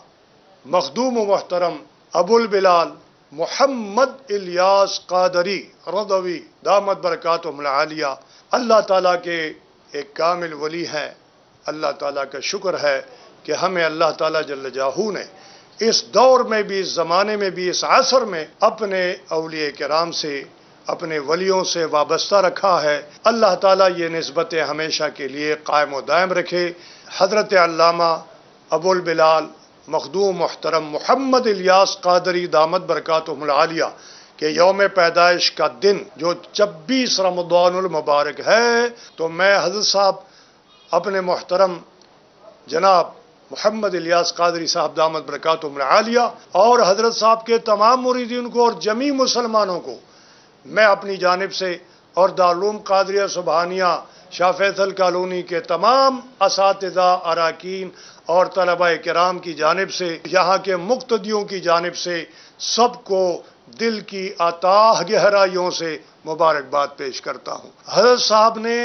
مخدوم و محترم ابو البلال محمد الیاس قادری رضوی دامت برکاتہم العالیہ اللہ تعالیٰ کے ایک کامل ولی ہیں. اللہ تعالیٰ کا شکر ہے کہ ہمیں اللہ تعالیٰ جل جلالہ نے اس دور میں بھی، اس زمانے میں بھی، اس عصر میں اپنے اولیاء کرام سے، اپنے ولیوں سے وابستہ رکھا ہے. اللہ تعالیٰ یہ نسبتیں ہمیشہ کے لیے قائم و دائم رکھے. حضرت علامہ ابو البلال مخدوم محترم محمد الیاس قادری دامت برکاتہم العالیہ کہ یوم پیدائش کا دن جو 26 رمضان المبارک ہے، تو میں حضرت صاحب اپنے محترم جناب محمد الیاس قادری صاحب دامت برکاتہم العالیہ اور حضرت صاحب کے تمام مریدین کو اور جمیع مسلمانوں کو میں اپنی جانب سے اور دارالعلوم قادریہ سبحانیہ شاہ فیصل کالونی کے تمام اساتذہ، اراکین اور طلباء کرام کی جانب سے، یہاں کے مقتدیوں کی جانب سے سب کو دل کی اتاہ گہرائیوں سے مبارکباد پیش کرتا ہوں. حضرت صاحب نے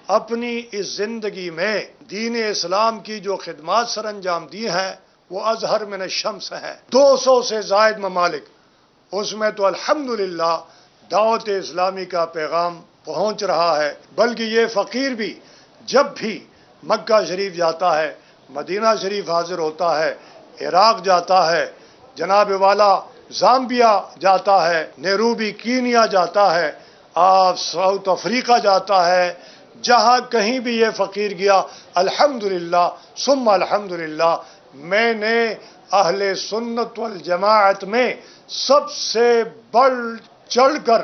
اپنی اس زندگی میں دین اسلام کی جو خدمات سر انجام دی ہیں وہ ازہر من الشمس ہیں. 200 سے زائد ممالک، اس میں تو الحمدللہ دعوت اسلامی کا پیغام پہنچ رہا ہے. بلکہ یہ فقیر بھی جب بھی مکہ شریف جاتا ہے، مدینہ شریف حاضر ہوتا ہے، عراق جاتا ہے، جناب والا زامبیا جاتا ہے، نیروبی کینیا جاتا ہے، ساؤتھ افریقہ جاتا ہے، جہاں کہیں بھی یہ فقیر گیا الحمدللہ ثم الحمدللہ میں نے اہل سنت والجماعت میں سب سے بڑھ چڑھ کر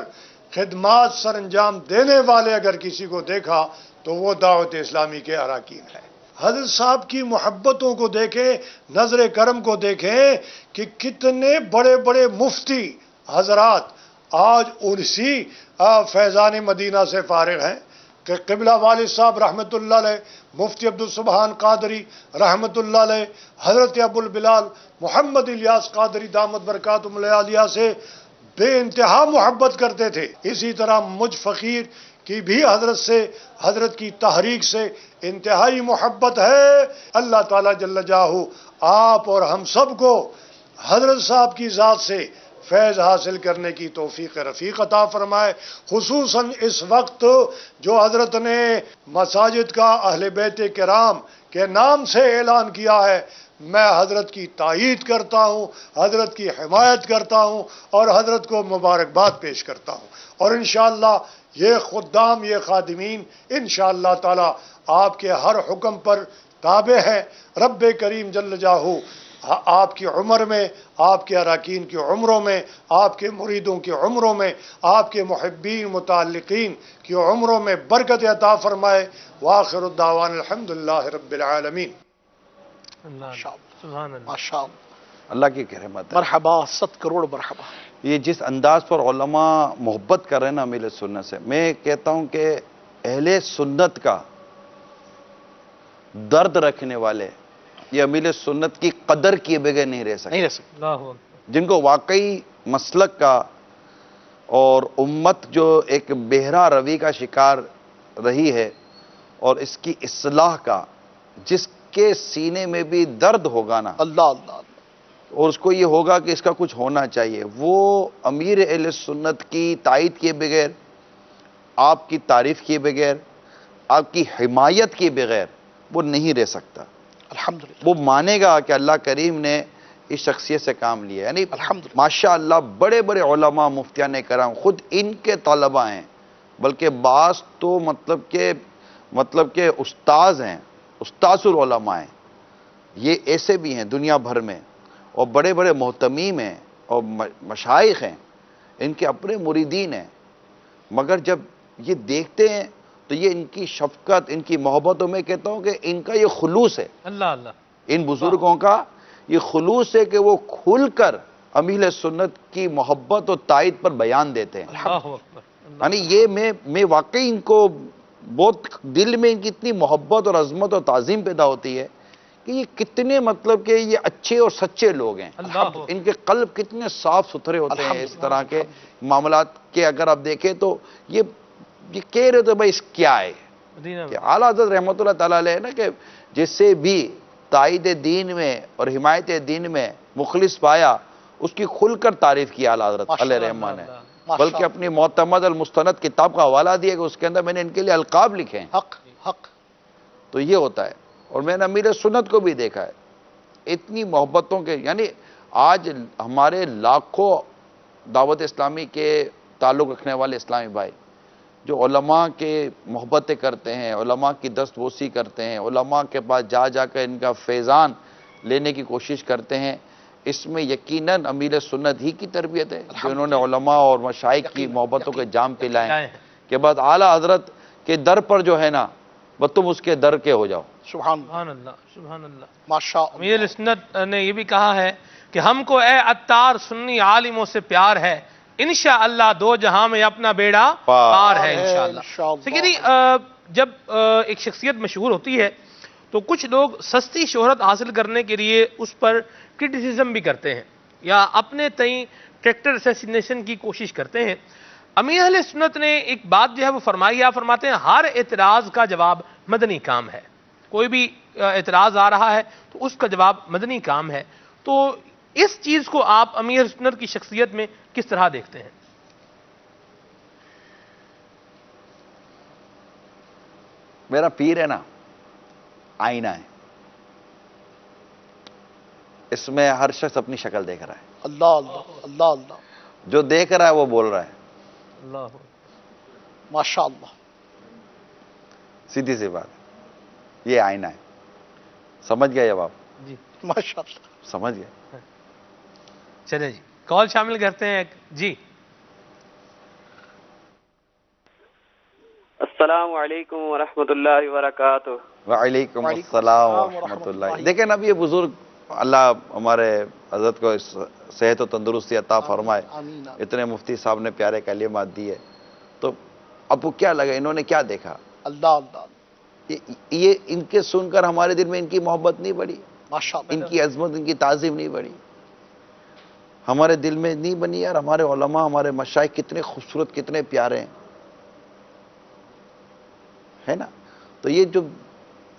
خدمات سر انجام دینے والے اگر کسی کو دیکھا تو وہ دعوت اسلامی کے اراکین ہیں. حضرت صاحب کی محبتوں کو دیکھیں، نظر کرم کو دیکھیں کہ کتنے بڑے بڑے مفتی حضرات آج اسی فیضان مدینہ سے فارغ ہیں کہ قبلہ والد صاحب رحمۃ اللہ علیہ، مفتی عبدالسبحان قادری رحمۃ اللہ علیہ، حضرت ابو البلال محمد الیاس قادری دامت برکاتہم العالیہ سے بے انتہا محبت کرتے تھے. اسی طرح مجھ فقیر کی بھی حضرت سے، حضرت کی تحریک سے انتہائی محبت ہے. اللہ تعالیٰ جل جلالہ آپ اور ہم سب کو حضرت صاحب کی ذات سے فیض حاصل کرنے کی توفیق رفیق عطا فرمائے. خصوصاً اس وقت جو حضرت نے مساجد کا اہل بیت کرام کے نام سے اعلان کیا ہے، میں حضرت کی تائید کرتا ہوں، حضرت کی حمایت کرتا ہوں اور حضرت کو مبارکباد پیش کرتا ہوں. اور انشاءاللہ یہ خدام، یہ خادمین انشاءاللہ تعالی آپ کے ہر حکم پر تابع ہے. رب کریم جل جلالہ آپ کی عمر میں، آپ کے اراکین کی عمروں میں، آپ کے مریدوں کی عمروں میں، آپ کے محبین متعلقین کی عمروں میں برکت عطا فرمائے. وآخر الدعوان الحمدللہ رب العالمین. سبحان اللہ. ماشاء اللہ. اللہ کی رحمت ہے. مرحبا، 100 کروڑ مرحبا. یہ جس انداز پر علماء محبت کر رہے ہیں نا امیل سنت سے، میں کہتا ہوں کہ اہل سنت کا درد رکھنے والے یہ امیل سنت کی قدر کیے بغیر نہیں رہ سکتے. اللہ اکبر. جن کو واقعی مسلک کا اور امت جو ایک بہرا روی کا شکار رہی ہے اور اس کی اصلاح کا، جس کے سینے میں بھی درد ہوگا نا اللہ اللہ اور اس کو یہ ہوگا کہ اس کا کچھ ہونا چاہیے، وہ امیر اہل سنت کی تائید کیے بغیر، آپ کی تعریف کیے بغیر، آپ کی حمایت کیے بغیر وہ نہیں رہ سکتا. الحمدللہ. وہ مانے گا کہ اللہ کریم نے اس شخصیت سے کام لیا. یعنی الحمدللہ. ماشاءاللہ بڑے بڑے علماء مفتیان کرام خود ان کے طلبہ ہیں، بلکہ بعض تو مطلب کہ استاذ ہیں، استاذ العلماء ہیں. یہ ایسے بھی ہیں دنیا بھر میں اور بڑے بڑے محتمیم ہیں اور مشائخ ہیں، ان کے اپنے مریدین ہیں، مگر جب یہ دیکھتے ہیں تو یہ ان کی شفقت، ان کی محبتوں میں کہتا ہوں کہ ان کا یہ خلوص ہے. اللہ اللہ. ان بزرگوں کا یہ خلوص ہے کہ وہ کھل کر امیل سنت کی محبت اور تائید پر بیان دیتے ہیں. اللہ اکبر. یعنی یہ میں واقعی ان کو بہت دل میں ان کی اتنی محبت اور عظمت اور تعظیم پیدا ہوتی ہے کہ یہ کتنے مطلب کہ یہ اچھے اور سچے لوگ ہیں. ان کے قلب کتنے صاف ستھرے ہوتے ہیں اس طرح کے معاملات کے. اگر آپ دیکھیں تو یہ کہہ رہے تو بھائی اس کیا ہے کہ اعلیٰ حضرت رحمۃ اللہ تعالیٰ علیہ نا کہ جس سے بھی تائید دین میں اور حمایت دین میں مخلص پایا اس کی کھل کر تعریف کی اعلیٰ حضرت علیہ رحمٰ نے، بلکہ اپنی معتمد المستند کتاب کا حوالہ دیا کہ اس کے اندر میں نے ان کے لیے القاب لکھے ہیں. حق. تو یہ ہوتا ہے. اور میں نے امیر سنت کو بھی دیکھا ہے اتنی محبتوں کے. یعنی آج ہمارے لاکھوں دعوت اسلامی کے تعلق رکھنے والے اسلامی بھائی جو علماء کے محبتیں کرتے ہیں، علماء کی دست بوسی کرتے ہیں، علماء کے پاس جا کر ان کا فیضان لینے کی کوشش کرتے ہیں، اس میں یقیناً امیر سنت ہی کی تربیت ہے کہ انہوں نے علماء اور مشائخ کی محبتوں کے جام پلائے ہیں کہ بعد اعلیٰ حضرت کے در پر جو ہے نا وہ تم اس کے در کے ہو جاؤ. سبحان اللہ سبحان اللہ. ماشاء امیر سنت نے یہ بھی کہا ہے کہ ہم کو اے عطار سنی عالموں سے پیار ہے، انشاءاللہ دو جہاں میں اپنا بیڑا پار ہے انشاءاللہ. سیدھی جب ایک شخصیت مشہور ہوتی ہے تو کچھ لوگ سستی شہرت حاصل کرنے کے لیے اس پر کرٹیسزم بھی کرتے ہیں یا اپنے تئیں کریکٹر اسیسینیشن کی کوشش کرتے ہیں. امیر اہل سنت نے ایک بات جو ہے وہ فرمائی، آپ فرماتے ہیں ہر اعتراض کا جواب مدنی کام ہے. کوئی بھی اعتراض آ رہا ہے تو اس کا جواب مدنی کام ہے. تو اس چیز کو آپ امیر سنت کی شخصیت میں کس طرح دیکھتے ہیں؟ میرا پیر ہے نا آئینہ ہے، اس میں ہر شخص اپنی شکل دیکھ رہا ہے. اللہ اللہ اللہ اللہ. جو دیکھ رہا ہے وہ بول رہا ہے. اللہ ماشاء اللہ. سیدھی سی بات ہے، یہ آئینہ ہے. سمجھ گئے جب آپ؟ جی ماشاء اللہ. سمجھ گئے. چلیں جی کال شامل کرتے ہیں. جی السلام علیکم ورحمۃ اللہ وبرکاتہ. وعلیکم السلام ورحمۃ اللہ. دیکھیں اب یہ بزرگ اللہ ہمارے حضرت کو صحت و تندرستی عطا فرمائے، اتنے مفتی صاحب نے پیارے کلمات دیے، تو اب وہ کیا لگا، انہوں نے کیا دیکھا؟ اللہ اللہ. یہ ان کے سن کر ہمارے دل میں ان کی محبت نہیں بڑھی، ماشاء اللہ. ان کی عظمت ان کی تعظیم نہیں بڑھی، ہمارے دل میں نہیں بنی. یار ہمارے علماء ہمارے مشائخ کتنے خوبصورت کتنے پیارے ہیں، ہے نا. تو یہ جو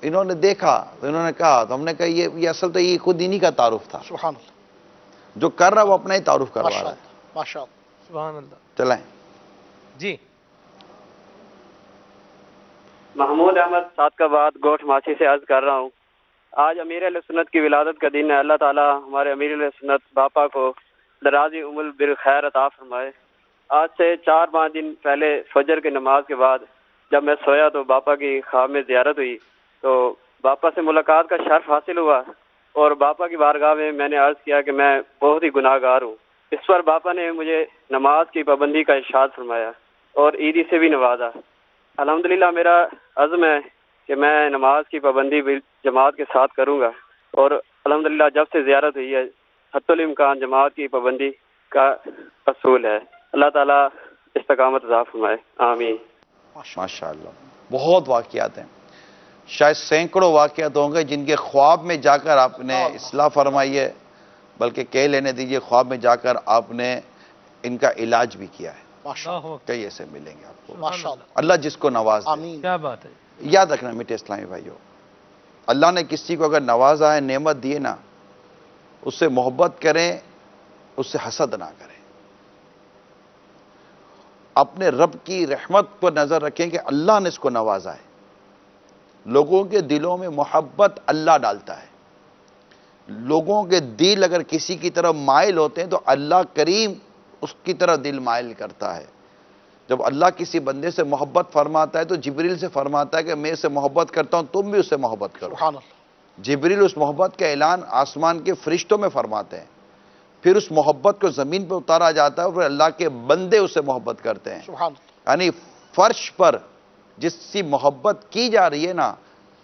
انہوں نے دیکھا تو انہوں نے کہا، تو ہم نے کہا یہ اصل تو یہ خود انہی کا تعارف تھا. سبحان اللہ. جو کر رہا وہ اپنا ہی تعارف کروا رہا ہے. ماشاء اللہ. سبحان اللہ. چلائیں. جی محمود احمد صادقآباد گوٹھ ماچھی سے عرض کر رہا ہوں. آج امیر اہل سنت کی ولادت کا دن ہے. اللہ تعالی ہمارے امیر اہل سنت باپا کو درازی عمر بالخیر عطا فرمائے. آج سے 4-5 دن پہلے فجر کی نماز کے بعد جب میں سویا تو باپا کی خواب میں زیارت ہوئی، تو باپا سے ملاقات کا شرف حاصل ہوا اور باپا کی بارگاہ میں نے عرض کیا کہ میں بہت ہی گناہ گار ہوں. اس پر باپا نے مجھے نماز کی پابندی کا ارشاد فرمایا اور عیدی سے بھی نوازا. الحمدللہ میرا عزم ہے کہ میں نماز کی پابندی بھی جماعت کے ساتھ کروں گا، اور الحمدللہ جب سے زیارت ہوئی ہے حتی الامکان جماعت کی پابندی کا اصول ہے. اللہ تعالیٰ استقامت عطا فرمائے. آمین. ماشاءاللہ. بہت واقعات ہیں، شاید سینکڑوں واقعات ہوں گے جن کے خواب میں جا کر آپ نے اصلاح فرمائی ہے، بلکہ کہہ لینے دیجئے خواب میں جا کر آپ نے ان کا علاج بھی کیا ہے. کئی ایسے ملیں گے آپ کو. اللہ جس کو نواز دے. کیا بات ہے. یاد رکھنا میٹھے اسلامی بھائیوں، اللہ نے کسی کو اگر نوازا ہے، نعمت دیے نا، اس سے محبت کریں، اس سے حسد نہ کریں. اپنے رب کی رحمت پر نظر رکھیں کہ اللہ نے اس کو نوازا ہے. لوگوں کے دلوں میں محبت اللہ ڈالتا ہے. لوگوں کے دل اگر کسی کی طرف مائل ہوتے ہیں تو اللہ کریم اس کی طرف دل مائل کرتا ہے. جب اللہ کسی بندے سے محبت فرماتا ہے تو جبریل سے فرماتا ہے کہ میں اس سے محبت کرتا ہوں، تم بھی اس سے محبت کرو. سبحان اللہ. جبریل اس محبت کا اعلان آسمان کے فرشتوں میں فرماتے ہیں، پھر اس محبت کو زمین پہ اتارا جاتا ہے اور پھر اللہ کے بندے اس سے محبت کرتے ہیں. سبحان اللہ. یعنی فرش پر جس سے محبت کی جا رہی ہے نا،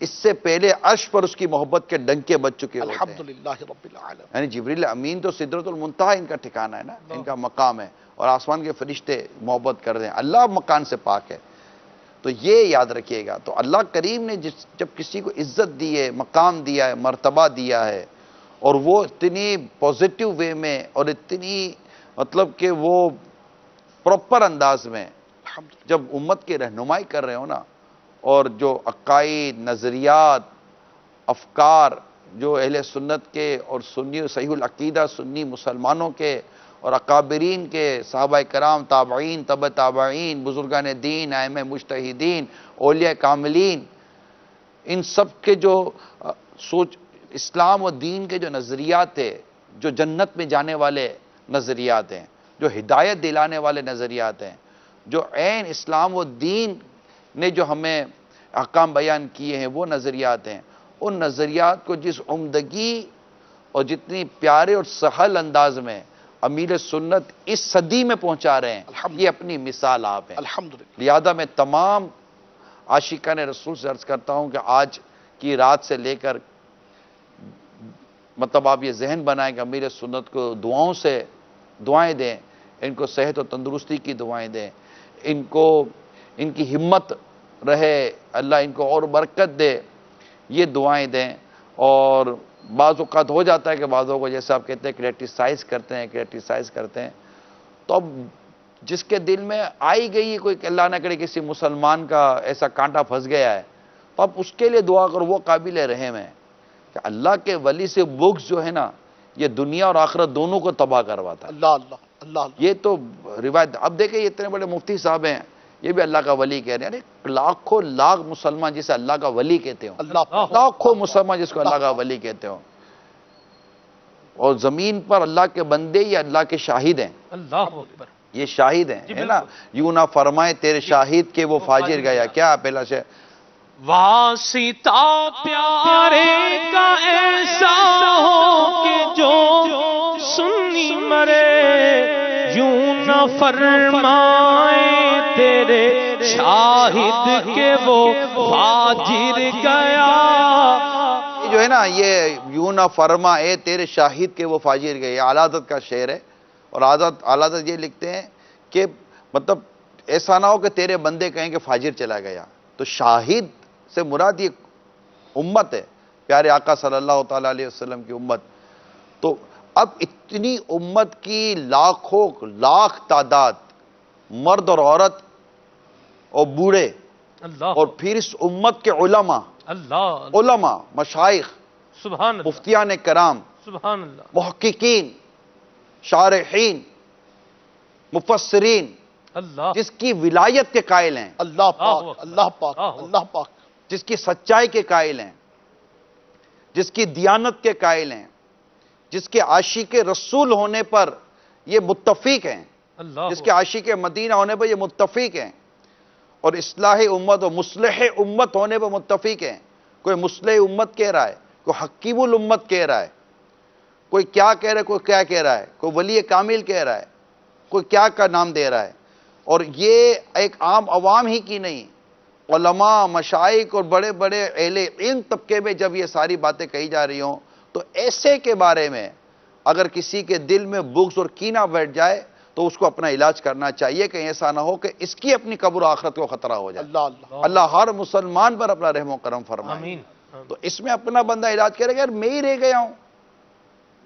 اس سے پہلے عرش پر اس کی محبت کے ڈنکے بج چکے ہوتے ہیں. الحمدللہ رب العالمین. یعنی جبریل امین تو سدرۃ المنتہا ان کا ٹھکانہ ہے نا، ان کا مقام ہے، اور آسمان کے فرشتے محبت کر رہے ہیں. اللہ مکان سے پاک ہے. تو یہ یاد رکھیے گا. تو اللہ کریم نے جب کسی کو عزت دی ہے، مقام دیا ہے، مرتبہ دیا ہے، اور وہ اتنی پازیٹیو وے میں اور اتنی مطلب کہ وہ پراپر انداز میں جب امت کی رہنمائی کر رہے ہو نا، اور جو عقائد، نظریات، افکار جو اہل سنت کے اور سنی صحیح العقیدہ سنی مسلمانوں کے اور اکابرین کے، صحابہ کرام، تابعین، تبع تابعین، بزرگان دین، ائمہ مجتہدین، اولیاء کاملین، ان سب کے جو سوچ اسلام و دین کے جو نظریات ہیں، جو جنت میں جانے والے نظریات ہیں، جو ہدایت دلانے والے نظریات ہیں، جو عین اسلام و دین نے جو ہمیں احکام بیان کیے ہیں وہ نظریات ہیں، ان نظریات کو جس عمدگی اور جتنی پیارے اور سہل انداز میں امیر سنت اس صدی میں پہنچا رہے ہیں، یہ اپنی مثال آپ ہیں. الحمدللہ. لہذا میں تمام عاشقان رسول سے عرض کرتا ہوں کہ آج کی رات سے لے کر مطلب آپ یہ ذہن بنائیں کہ امیر سنت کو دعاؤں سے دعائیں دیں، ان کو صحت و تندرستی کی دعائیں دیں، ان کو ان کی ہمت رہے، اللہ ان کو اور برکت دے، یہ دعائیں دیں. اور بعض اوقات ہو جاتا ہے کہ بعضوں کو جیسے آپ کہتے ہیں کریٹیسائز کرتے ہیں، تو اب جس کے دل میں آئی گئی کوئی کہ اللہ نہ کرے کسی مسلمان کا ایسا کانٹا پھنس گیا ہے، تو اب اس کے لیے دعا کرو. وہ قابل رحم ہے کہ اللہ کے ولی سے بغض جو ہے نا، یہ دنیا اور آخرت دونوں کو تباہ کرواتا ہے. اللہ اللہ اللہ اللہ. یہ تو روایت. اب دیکھیں یہ اتنے بڑے مفتی صاحب ہیں، یہ بھی اللہ کا ولی کہہ رہے ہیں. یعنی لاکھوں لاکھ مسلمان جسے اللہ کا ولی کہتے ہوں، اللہ لاکھوں مسلمان جس کو اللہ کا ولی کہتے ہوں، اور زمین پر اللہ کے بندے یہ اللہ کے شاہد ہیں. اللہ اکبر. یہ شاہد ہیں، ہے نا. یوں نہ فرمائے تیرے شاہد کے وہ فاجر گیا. کیا پہلا شے واسطہ پیارے کا ایسا ہو کہ جو سنی مرے، یوں نہ فرمائے تیرے شاہد کے وہ فاجر گیا. جو ہے نا یہ یوں نہ فرما اے تیرے شاہد کے وہ فاجر گئے، یہ اعلی حضرت کا شعر ہے. اور اعلی حضرت یہ لکھتے ہیں کہ مطلب ایسا نہ ہو کہ تیرے بندے کہیں کہ فاجر چلا گیا. تو شاہد سے مراد یہ امت ہے، پیارے آقا صلی اللہ تعالیٰ علیہ وسلم کی امت. تو اب اتنی امت کی لاکھوں لاکھ تعداد، مرد اور عورت اور بوڑھے، اللہ اور پھر اس امت کے علماء، علماء، مشائخ، سبحان اللہ، مفتیان کرام، سبحان اللہ، محققین، شارحین، مفسرین، اللہ جس کی ولایت کے قائل ہیں، اللہ پاک اللہ پاک اللہ پاک، جس کی سچائی کے قائل ہیں، جس کی دیانت کے قائل ہیں، جس کے عاشق رسول ہونے پر یہ متفق ہیں، اللہ جس کے عاشق مدینہ ہونے پر یہ متفق ہیں، اور اصلاح امت و مصلح امت ہونے پر متفق ہیں. کوئی مصلح امت کہہ رہا ہے، کوئی حکیم الامت کہہ رہا ہے، کوئی کیا کہہ رہا ہے، کوئی کیا کہہ رہا ہے، کوئی ولی کامل کہہ رہا ہے، کوئی کیا کا نام دے رہا ہے. اور یہ ایک عام عوام ہی کی نہیں، علماء، مشائخ اور بڑے بڑے اہل علم طبقے میں جب یہ ساری باتیں کہی جا رہی ہوں، تو ایسے کے بارے میں اگر کسی کے دل میں بغض اور کینہ بیٹھ جائے تو اس کو اپنا علاج کرنا چاہیے، کہ ایسا نہ ہو کہ اس کی اپنی قبر و آخرت کو خطرہ ہو جائے. اللہ اللہ اللہ ہر مسلمان پر اپنا رحم و کرم فرمائے. آمین. تو اس میں اپنا بندہ علاج کرے گا. یار میں ہی رہ گیا ہوں،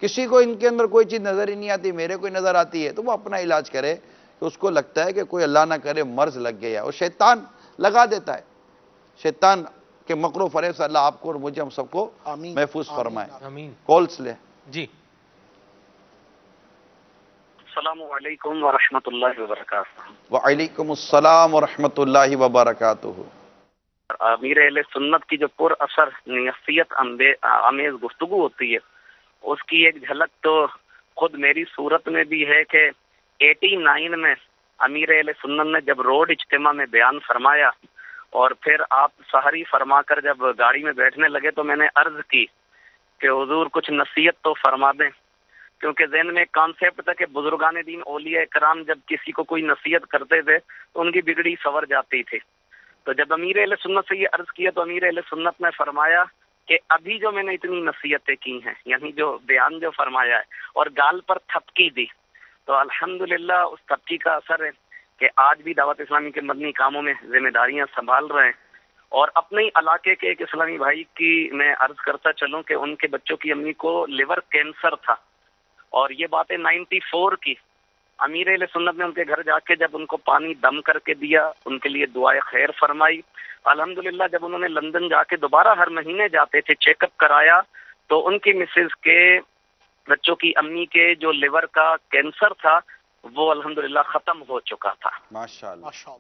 کسی کو ان کے اندر کوئی چیز نظر ہی نہیں آتی، میرے کوئی نظر آتی ہے، تو وہ اپنا علاج کرے کہ اس کو لگتا ہے کہ کوئی اللہ نہ کرے مرض لگ گیا، اور شیطان لگا دیتا ہے. شیطان کے مکر و فریب سے اللہ آپ کو اور مجھے ہم سب کو آمین. محفوظ فرمائے. آمین. کالز لے. جی السلام علیکم ورحمۃ اللہ وبرکاتہ. وعلیکم السلام ورحمۃ اللہ وبرکاتہ. امیر اہل سنت کی جو پر اثر نصیحت آمیز گفتگو ہوتی ہے، اس کی ایک جھلک تو خود میری صورت میں بھی ہے کہ 89 میں امیر اہل سنت نے جب روڈ اجتماع میں بیان فرمایا، اور پھر آپ سحری فرما کر جب گاڑی میں بیٹھنے لگے تو میں نے عرض کی کہ حضور کچھ نصیحت تو فرما دیں، کیونکہ ذہن میں ایک کانسیپٹ تھا کہ بزرگان دین اولیاء کرام جب کسی کو کوئی نصیحت کرتے تھے تو ان کی بگڑی سنور جاتی تھی. تو جب امیر اہل سنت سے یہ عرض کیا تو امیر اہل سنت نے فرمایا کہ ابھی جو میں نے اتنی نصیحتیں کی ہیں، یعنی جو بیان جو فرمایا ہے اور گال پر تھپکی دی، تو الحمدللہ اس تھپکی کا اثر ہے کہ آج بھی دعوت اسلامی کے مدنی کاموں میں ذمہ داریاں سنبھال رہے ہیں۔ اور اپنے ہی علاقے کے ایک اسلامی بھائی کی میں عرض کرتا چلوں کہ ان کے بچوں کی امی کو لیور کینسر تھا، اور یہ باتیں 94 کی۔ امیر اہل سنت نے ان کے گھر جا کے جب ان کو پانی دم کر کے دیا، ان کے لیے دعائے خیر فرمائی۔ الحمدللہ جب انہوں نے لندن جا کے دوبارہ ہر مہینے جاتے تھے، چیک اپ کرایا، تو ان کی مسز کے بچوں کی امی کے جو لیور کا کینسر تھا وہ الحمدللہ ختم ہو چکا تھا۔ ماشاءاللہ۔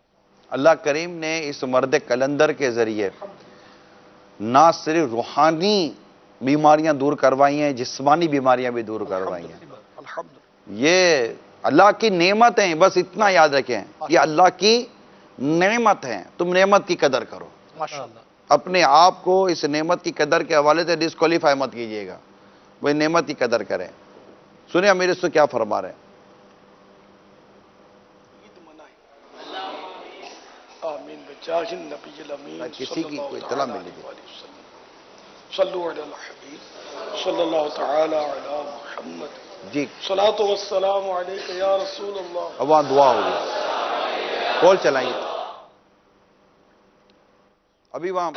اللہ کریم نے اس مرد کلندر کے ذریعے نہ صرف روحانی بیماریاں دور کروائی ہیں، جسمانی بیماریاں بھی دور کروائی ہیں۔ یہ اللہ کی نعمت ہیں، بس اتنا یاد رکھیں، یہ اللہ کی نعمت ہیں، تم نعمت کی قدر کرو۔ اپنے آپ کو اس نعمت کی قدر کے حوالے سے ڈسکوالیفائی مت کیجیے گا، وہ نعمت کی قدر کریں۔ سنیں امیر اس سے کیا فرما رہے ہیں۔ آمین بجاہ النبی الامین کسی کی کوئی اطلاع مل گئی؟ صلو علی الحبیب صلی اللہ تعالی علی محمد جی صلاۃ والسلام علیک یا رسول اللہ۔ اب وہاں دعا ہوگی، کال چلائیے۔ ابھی وہاں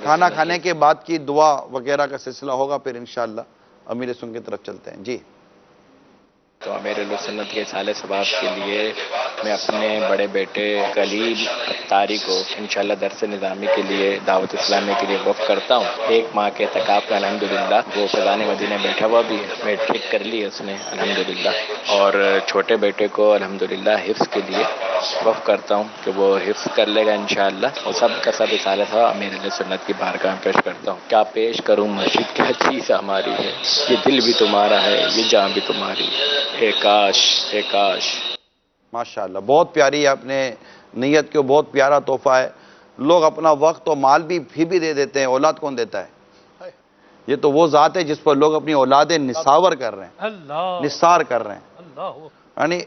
کھانا کھانے کے بعد کی دعا وغیرہ کا سلسلہ ہوگا، پھر انشاءاللہ امیر سن کی طرف چلتے ہیں۔ جی تو امیر اہل سنت کے سال ثواب کے لیے میں اپنے بڑے بیٹے خلیل اتاری کو انشاءاللہ درس نظامی کے لیے دعوت اسلامی کے لیے وقف کرتا ہوں۔ 1 ماہ کے اعتکاف میں الحمدللہ وہ فیضان مدینہ بیٹھا ہوا بھی ہے، میں ٹھیک کر لی ہے اس نے الحمدللہ۔ اور چھوٹے بیٹے کو الحمدللہ حفظ کے لیے وقف کرتا ہوں کہ وہ حفظ کر لے گا انشاءاللہ، اور سب کا سب رسالہ تھا امیر اہل سنت کی بارگاہ میں پیش کرتا ہوں۔ کیا پیش کروں مسجد، کیا چیز ہماری ہے، یہ دل بھی تمہارا ہے، یہ جان بھی تمہاری ہے، اے کاش اے کاش۔ ماشاءاللہ، بہت پیاری ہے، اپنے نیت کے بہت پیارا تحفہ ہے۔ لوگ اپنا وقت اور مال بھی دے دیتے ہیں، اولاد کون دیتا ہے؟ یہ تو وہ ذات ہے جس پر لوگ اپنی اولادیں نثار کر رہے ہیں، نثار کر رہے ہیں۔ یعنی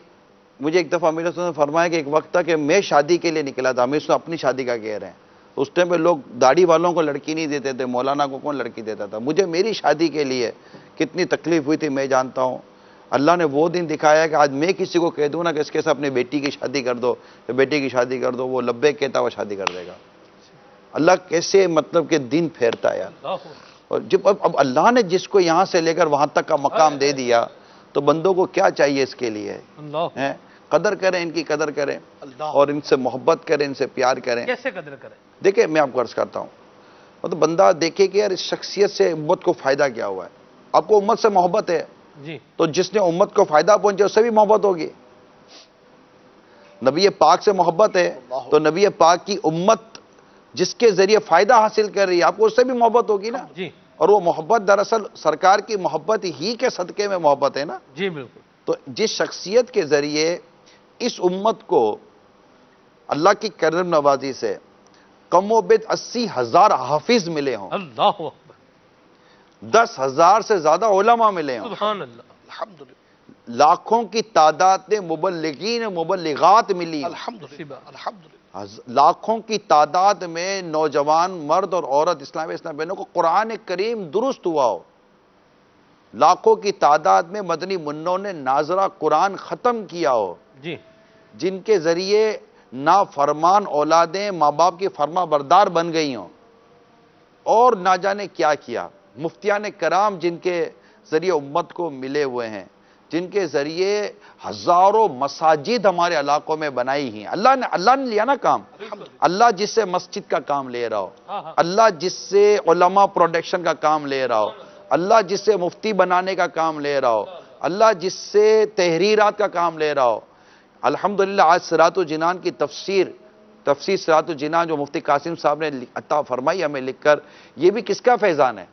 مجھے ایک دفعہ امیر نے فرمایا کہ ایک وقت تھا کہ میں شادی کے لیے نکلا تھا، امیر اپنی شادی کا کہہ رہے ہیں، اس ٹائم پہ لوگ داڑھی والوں کو لڑکی نہیں دیتے تھے، مولانا کو کون لڑکی دیتا تھا؟ مجھے میری شادی کے لیے کتنی تکلیف ہوئی تھی میں جانتا ہوں۔ اللہ نے وہ دن دکھایا کہ آج میں کسی کو کہہ دوں نا کہ اس کے ساتھ اپنی بیٹی کی شادی کر دو، بیٹی کی شادی کر دو، وہ لبیک کہتا وہ شادی کر دے گا۔ اللہ کیسے مطلب کہ دن پھیرتا ہے یار۔ اور جب اب اللہ نے جس کو یہاں سے لے کر وہاں تک کا مقام دے دیا تو بندوں کو کیا چاہیے اس کے لیے؟ قدر کریں، ان کی قدر کریں اور ان سے محبت کریں، ان سے پیار کریں۔ کیسے قدر کریں؟ دیکھیں میں آپ کو عرض کرتا ہوں، مطلب بندہ دیکھے کہ یار اس شخصیت سے امت کو فائدہ کیا ہوا ہے۔ آپ کو امت سے محبت ہے جی، تو جس نے امت کو فائدہ پہنچے اس سے بھی محبت ہوگی۔ نبی پاک سے محبت ہے تو نبی پاک کی امت جس کے ذریعے فائدہ حاصل کر رہی ہے آپ کو اس سے بھی محبت ہوگی نا۔ جی، اور وہ محبت دراصل سرکار کی محبت ہی کے صدقے میں محبت ہے نا۔ جی بالکل۔ تو جس شخصیت کے ذریعے اس امت کو اللہ کی کرم نوازی سے کم و بیش 80,000 حافظ ملے ہوں، اللہ اکبر، 10,000 سے زیادہ علماء ملے ہوں، سبحان اللہ، الحمدللہ لاکھوں کی تعداد میں مبلغین و مبلغات ملی ہوں، الحمدللہ لاکھوں کی تعداد میں نوجوان مرد اور عورت اسلام بہنوں کو قرآن کریم درست ہوا ہو، لاکھوں کی تعداد میں مدنی منوں نے ناظرہ قرآن ختم کیا ہو، جی، جن کے ذریعے نافرمان اولادیں ماں باپ کی فرما بردار بن گئی ہوں، اور نہ جانے کیا کیا۔ مفتیان کرام جن کے ذریعے امت کو ملے ہوئے ہیں، جن کے ذریعے ہزاروں مساجد ہمارے علاقوں میں بنائی ہیں۔ اللہ نے لیا نا کام۔ اللہ جس سے مسجد کا کام لے رہا ہو، اللہ جس سے علماء پروڈکشن کا کام لے رہا ہو، اللہ جس سے مفتی بنانے کا کام لے رہا ہو، اللہ جس سے تحریرات کا کام لے رہا ہو۔ الحمدللہ آج صراط الجنان کی تفسیر صراط الجنان جو مفتی قاسم صاحب نے عطا فرمائی ہمیں لکھ کر، یہ بھی کس کا فیضان ہے؟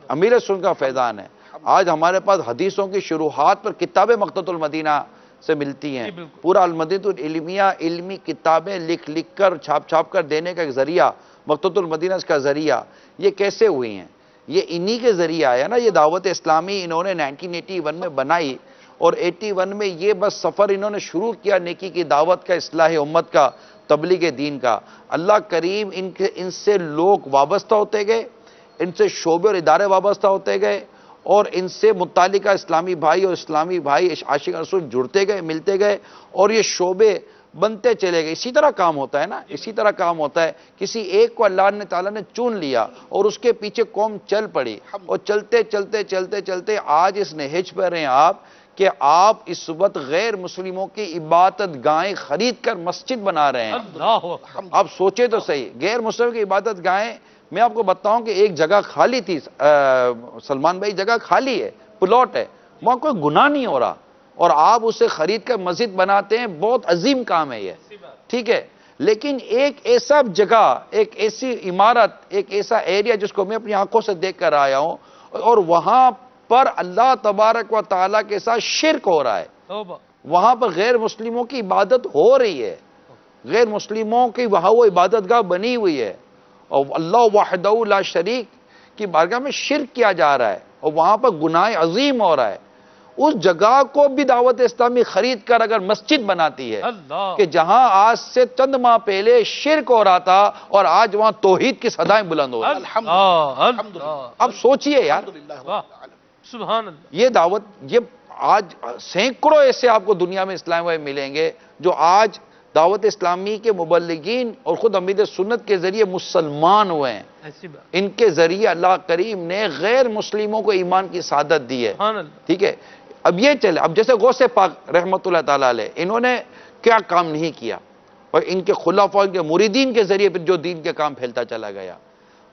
امیر سنت کا فیضان ہے۔ آج ہمارے پاس حدیثوں کی شروحات پر کتابیں مکتبۃ المدینہ سے ملتی ہیں، پورا المدینہ العلمیہ علمی کتابیں لکھ کر چھاپ کر دینے کا ایک ذریعہ مکتبۃ المدینہ کا ذریعہ، یہ کیسے ہوئی ہیں؟ یہ انہی کے ذریعہ ہے نا۔ یہ دعوت اسلامی انہوں نے 1981 میں بنائی، اور 81 میں یہ بس سفر انہوں نے شروع کیا نیکی کی دعوت کا، اصلاح امت کا، تبلیغ دین کا، اللہ کریم ان سے لوگ وابستہ ہوتے گئے، ان سے شعبے اور ادارے وابستہ ہوتے گئے، اور ان سے متعلقہ اسلامی بھائی اور اسلامی بھائی عاشق رسول جڑتے گئے، ملتے گئے، اور یہ شعبے بنتے چلے گئے۔ اسی طرح کام ہوتا ہے نا، اسی طرح کام ہوتا ہے۔ کسی ایک کو اللہ تعالیٰ نے چن لیا اور اس کے پیچھے قوم چل پڑی، اور چلتے چلتے چلتے چلتے آج اس نہج پر ہیں آپ کہ آپ اس وقت غیر مسلموں کی عبادت گاہیں خرید کر مسجد بنا رہے ہیں۔ آپ سوچیں تو صحیح، غیر مسلموں کی عبادت گاہیں، میں آپ کو بتاؤں کہ ایک جگہ خالی تھی، سلمان بھائی جگہ خالی ہے، پلاٹ ہے، وہاں کوئی گناہ نہیں ہو رہا، اور آپ اسے خرید کر مسجد بناتے ہیں، بہت عظیم کام ہے یہ، ٹھیک ہے۔ لیکن ایک ایسا جگہ، ایک ایسی عمارت، ایک ایسا ایریا جس کو میں اپنی آنکھوں سے دیکھ کر آیا ہوں، اور وہاں پر اللہ تبارک و تعالیٰ کے ساتھ شرک ہو رہا ہے، وہاں پر غیر مسلموں کی عبادت ہو رہی ہے، غیر مسلموں کی وہاں وہ عبادت گاہ بنی ہوئی ہے، اور اللہ وحدہ لا شریک کی بارگاہ میں شرک کیا جا رہا ہے، اور وہاں پر گناہ عظیم ہو رہا ہے۔ اس جگہ کو بھی دعوت اسلامی خرید کر اگر مسجد بناتی ہے کہ جہاں آج سے چند ماہ پہلے شرک ہو رہا تھا اور آج وہاں توحید کی صدائیں بلند ہو رہی ہیں۔ اب سوچئے یار، سبحان اللہ، یہ دعوت، یہ آج سینکڑوں ایسے آپ کو دنیا میں اسلام والے ملیں گے جو آج دعوت اسلامی کے مبلغین اور خود امیر سنت کے ذریعے مسلمان ہوئے ہیں۔ ان کے ذریعے اللہ کریم نے غیر مسلموں کو ایمان کی سعادت دی ہے، ٹھیک ہے۔ اب یہ چلے، اب جیسے غوث پاک رحمت اللہ تعالیٰ علیہ، انہوں نے کیا کام نہیں کیا، اور ان کے خلفاء، ان کے مریدین کے ذریعے جو دین کے کام پھیلتا چلا گیا۔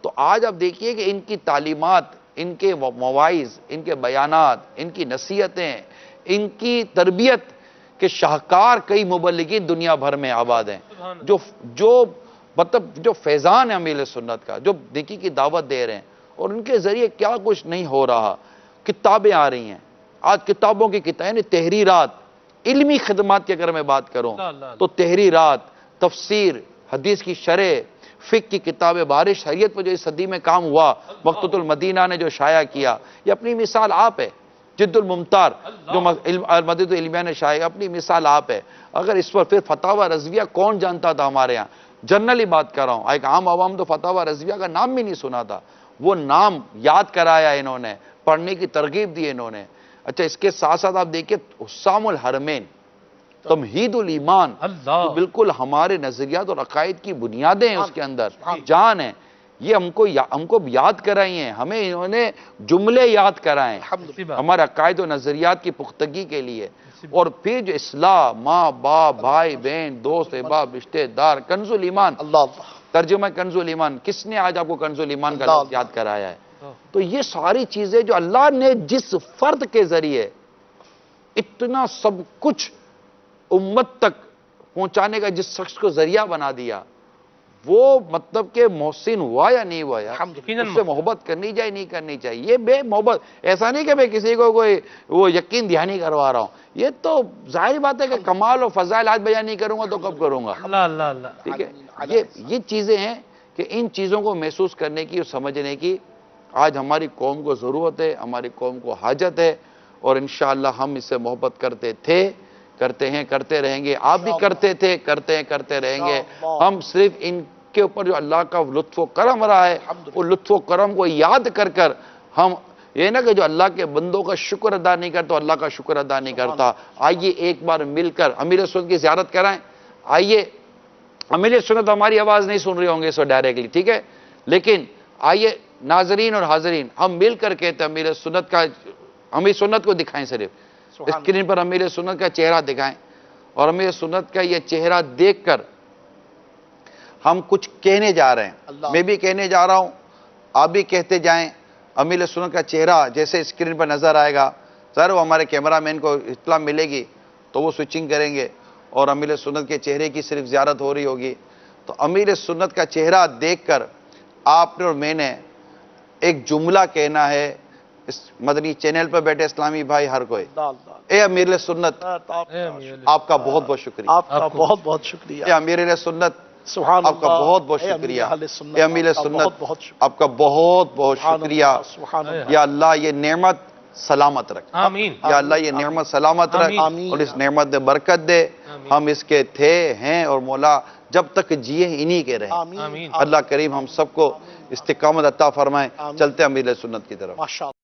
تو آج آپ دیکھیے کہ ان کی تعلیمات، ان کے مواعظ، ان کے بیانات، ان کی نصیحتیں، ان کی تربیت کے شاہکار کئی مبلغین دنیا بھر میں آباد ہیں، جو فیضان ہیں امیر سنت کا، جو نیکی کی دعوت دے رہے ہیں، اور ان کے ذریعے کیا کچھ نہیں ہو رہا۔ کتابیں آ رہی ہیں، آج کتابوں کی کتابیں، یعنی تحریرات، علمی خدمات کی اگر میں بات کروں تو تحریرات، تفسیر، حدیث کی شرح، فقہ کی کتابیں، بارش شریعت پر جو اس صدی میں کام ہوا، مقتۃ المدینہ نے جو شائع کیا، یہ اپنی مثال آپ ہے۔ جد الممتار جو مدینہ العلمیہ نے شائع، اپنی مثال آپ ہے۔ اگر اس پر پھر فتاوی رضویہ کون جانتا تھا ہمارے یہاں؟ جنرلی بات کر رہا ہوں، ایک عام عوام تو فتاوی رضویہ کا نام بھی نہیں سنا تھا، وہ نام یاد کرایا انہوں نے، پڑھنے کی ترغیب دی انہوں نے۔ اچھا، اس کے ساتھ ساتھ آپ دیکھیں حسام الحرمین، تمہید الایمان، تو بالکل ہمارے نظریات اور عقائد کی بنیادیں ہیں اس کے اندر، جان ہیں۔ یہ ہم کو یاد کرائی ہیں، ہمیں انہوں نے جملے یاد کرائیں ہمارے عقائد و نظریات کی پختگی کے لیے۔ اور پھر جو اصلاح، ماں باپ، بھائی بہن، دوست احباب، رشتے دار، کنز الایمان، ترجمہ کنز الایمان، کس نے آج آپ کو کنز الایمان کا لفظ یاد کرایا ہے؟ تو یہ ساری چیزیں جو اللہ نے جس فرد کے ذریعے اتنا سب کچھ امت تک پہنچانے کا جس شخص کو ذریعہ بنا دیا، وہ مطلب کہ محسن ہوا یا نہیں ہوا یار؟ اس سے محبت کرنی چاہیے نہیں کرنی چاہیے؟ یہ بے محبت، ایسا نہیں کہ میں کسی کو کوئی وہ یقین دہانی کروا رہا ہوں، یہ تو ظاہر بات ہے کہ کمال و فضائل آج بیان نہیں کروں گا تو کب کروں گا؟ ٹھیک ہے، یہ چیزیں ہیں کہ ان چیزوں کو محسوس کرنے کی اور سمجھنے کی آج ہماری قوم کو ضرورت ہے، ہماری قوم کو حاجت ہے، اور انشاءاللہ ہم اس سے محبت کرتے تھے، کرتے ہیں، کرتے رہیں گے۔ آپ بھی کرتے تھے، کرتے ہیں، کرتے رہیں گے۔ ہم صرف ان کے اوپر جو اللہ کا لطف و کرم رہا ہے، وہ لطف و کرم کو یاد کر کر ہم یہ نہ کہ جو اللہ کے بندوں کا شکر ادا نہیں کرتا تو اللہ کا شکر ادا نہیں کرتا۔ آئیے ایک بار مل کر امیر سنت کی زیارت کرائیں۔ آئیے، امیر سنت ہماری آواز نہیں سن رہے ہوں گے اس وقت ڈائریکٹلی، ٹھیک ہے، لیکن آئیے ناظرین اور حاضرین، ہم مل کر کہتے ہیں امیر سنت کو دکھائیں، صرف اسکرین پر امیر سنت کا چہرہ دکھائیں، اور امیر سنت کا یہ چہرہ دیکھ کر ہم کچھ کہنے جا رہے ہیں۔ میں بھی کہنے جا رہا ہوں، آپ بھی کہتے جائیں۔ امیر سنت کا چہرہ جیسے اسکرین پر نظر آئے گا، ظاہر وہ ہمارے کیمرہ مین کو اطلاع ملے گی تو وہ سوئچنگ کریں گے، اور امیر سنت کے چہرے کی صرف زیارت ہو رہی ہوگی۔ تو امیر سنت کا چہرہ دیکھ کر آپ نے اور میں نے ایک جملہ کہنا ہے، اس مدنی چینل پر بیٹھے اسلامی بھائی ہر کوئی، اے امیر سنت، آپ کا بہت بہت شکریہ، آپ کا بہت بہت شکریہ، اے امیر سنت، آپ کا بہت بہت شکریہ، اے امیر سنت، آپ کا بہت بہت شکریہ۔ یا اللہ یہ نعمت سلامت رکھ، آمین، یا اللہ یہ نعمت سلامت رکھ، اور اس نعمت میں برکت دے۔ ہم اس کے تھے، ہیں، اور مولا جب تک جیے انہی کے رہیں. آمین آمین. اللہ کریم ہم سب کو استقامت عطا فرمائے. چلتے ہیں امیر سنت کی طرف. ماشاء اللہ.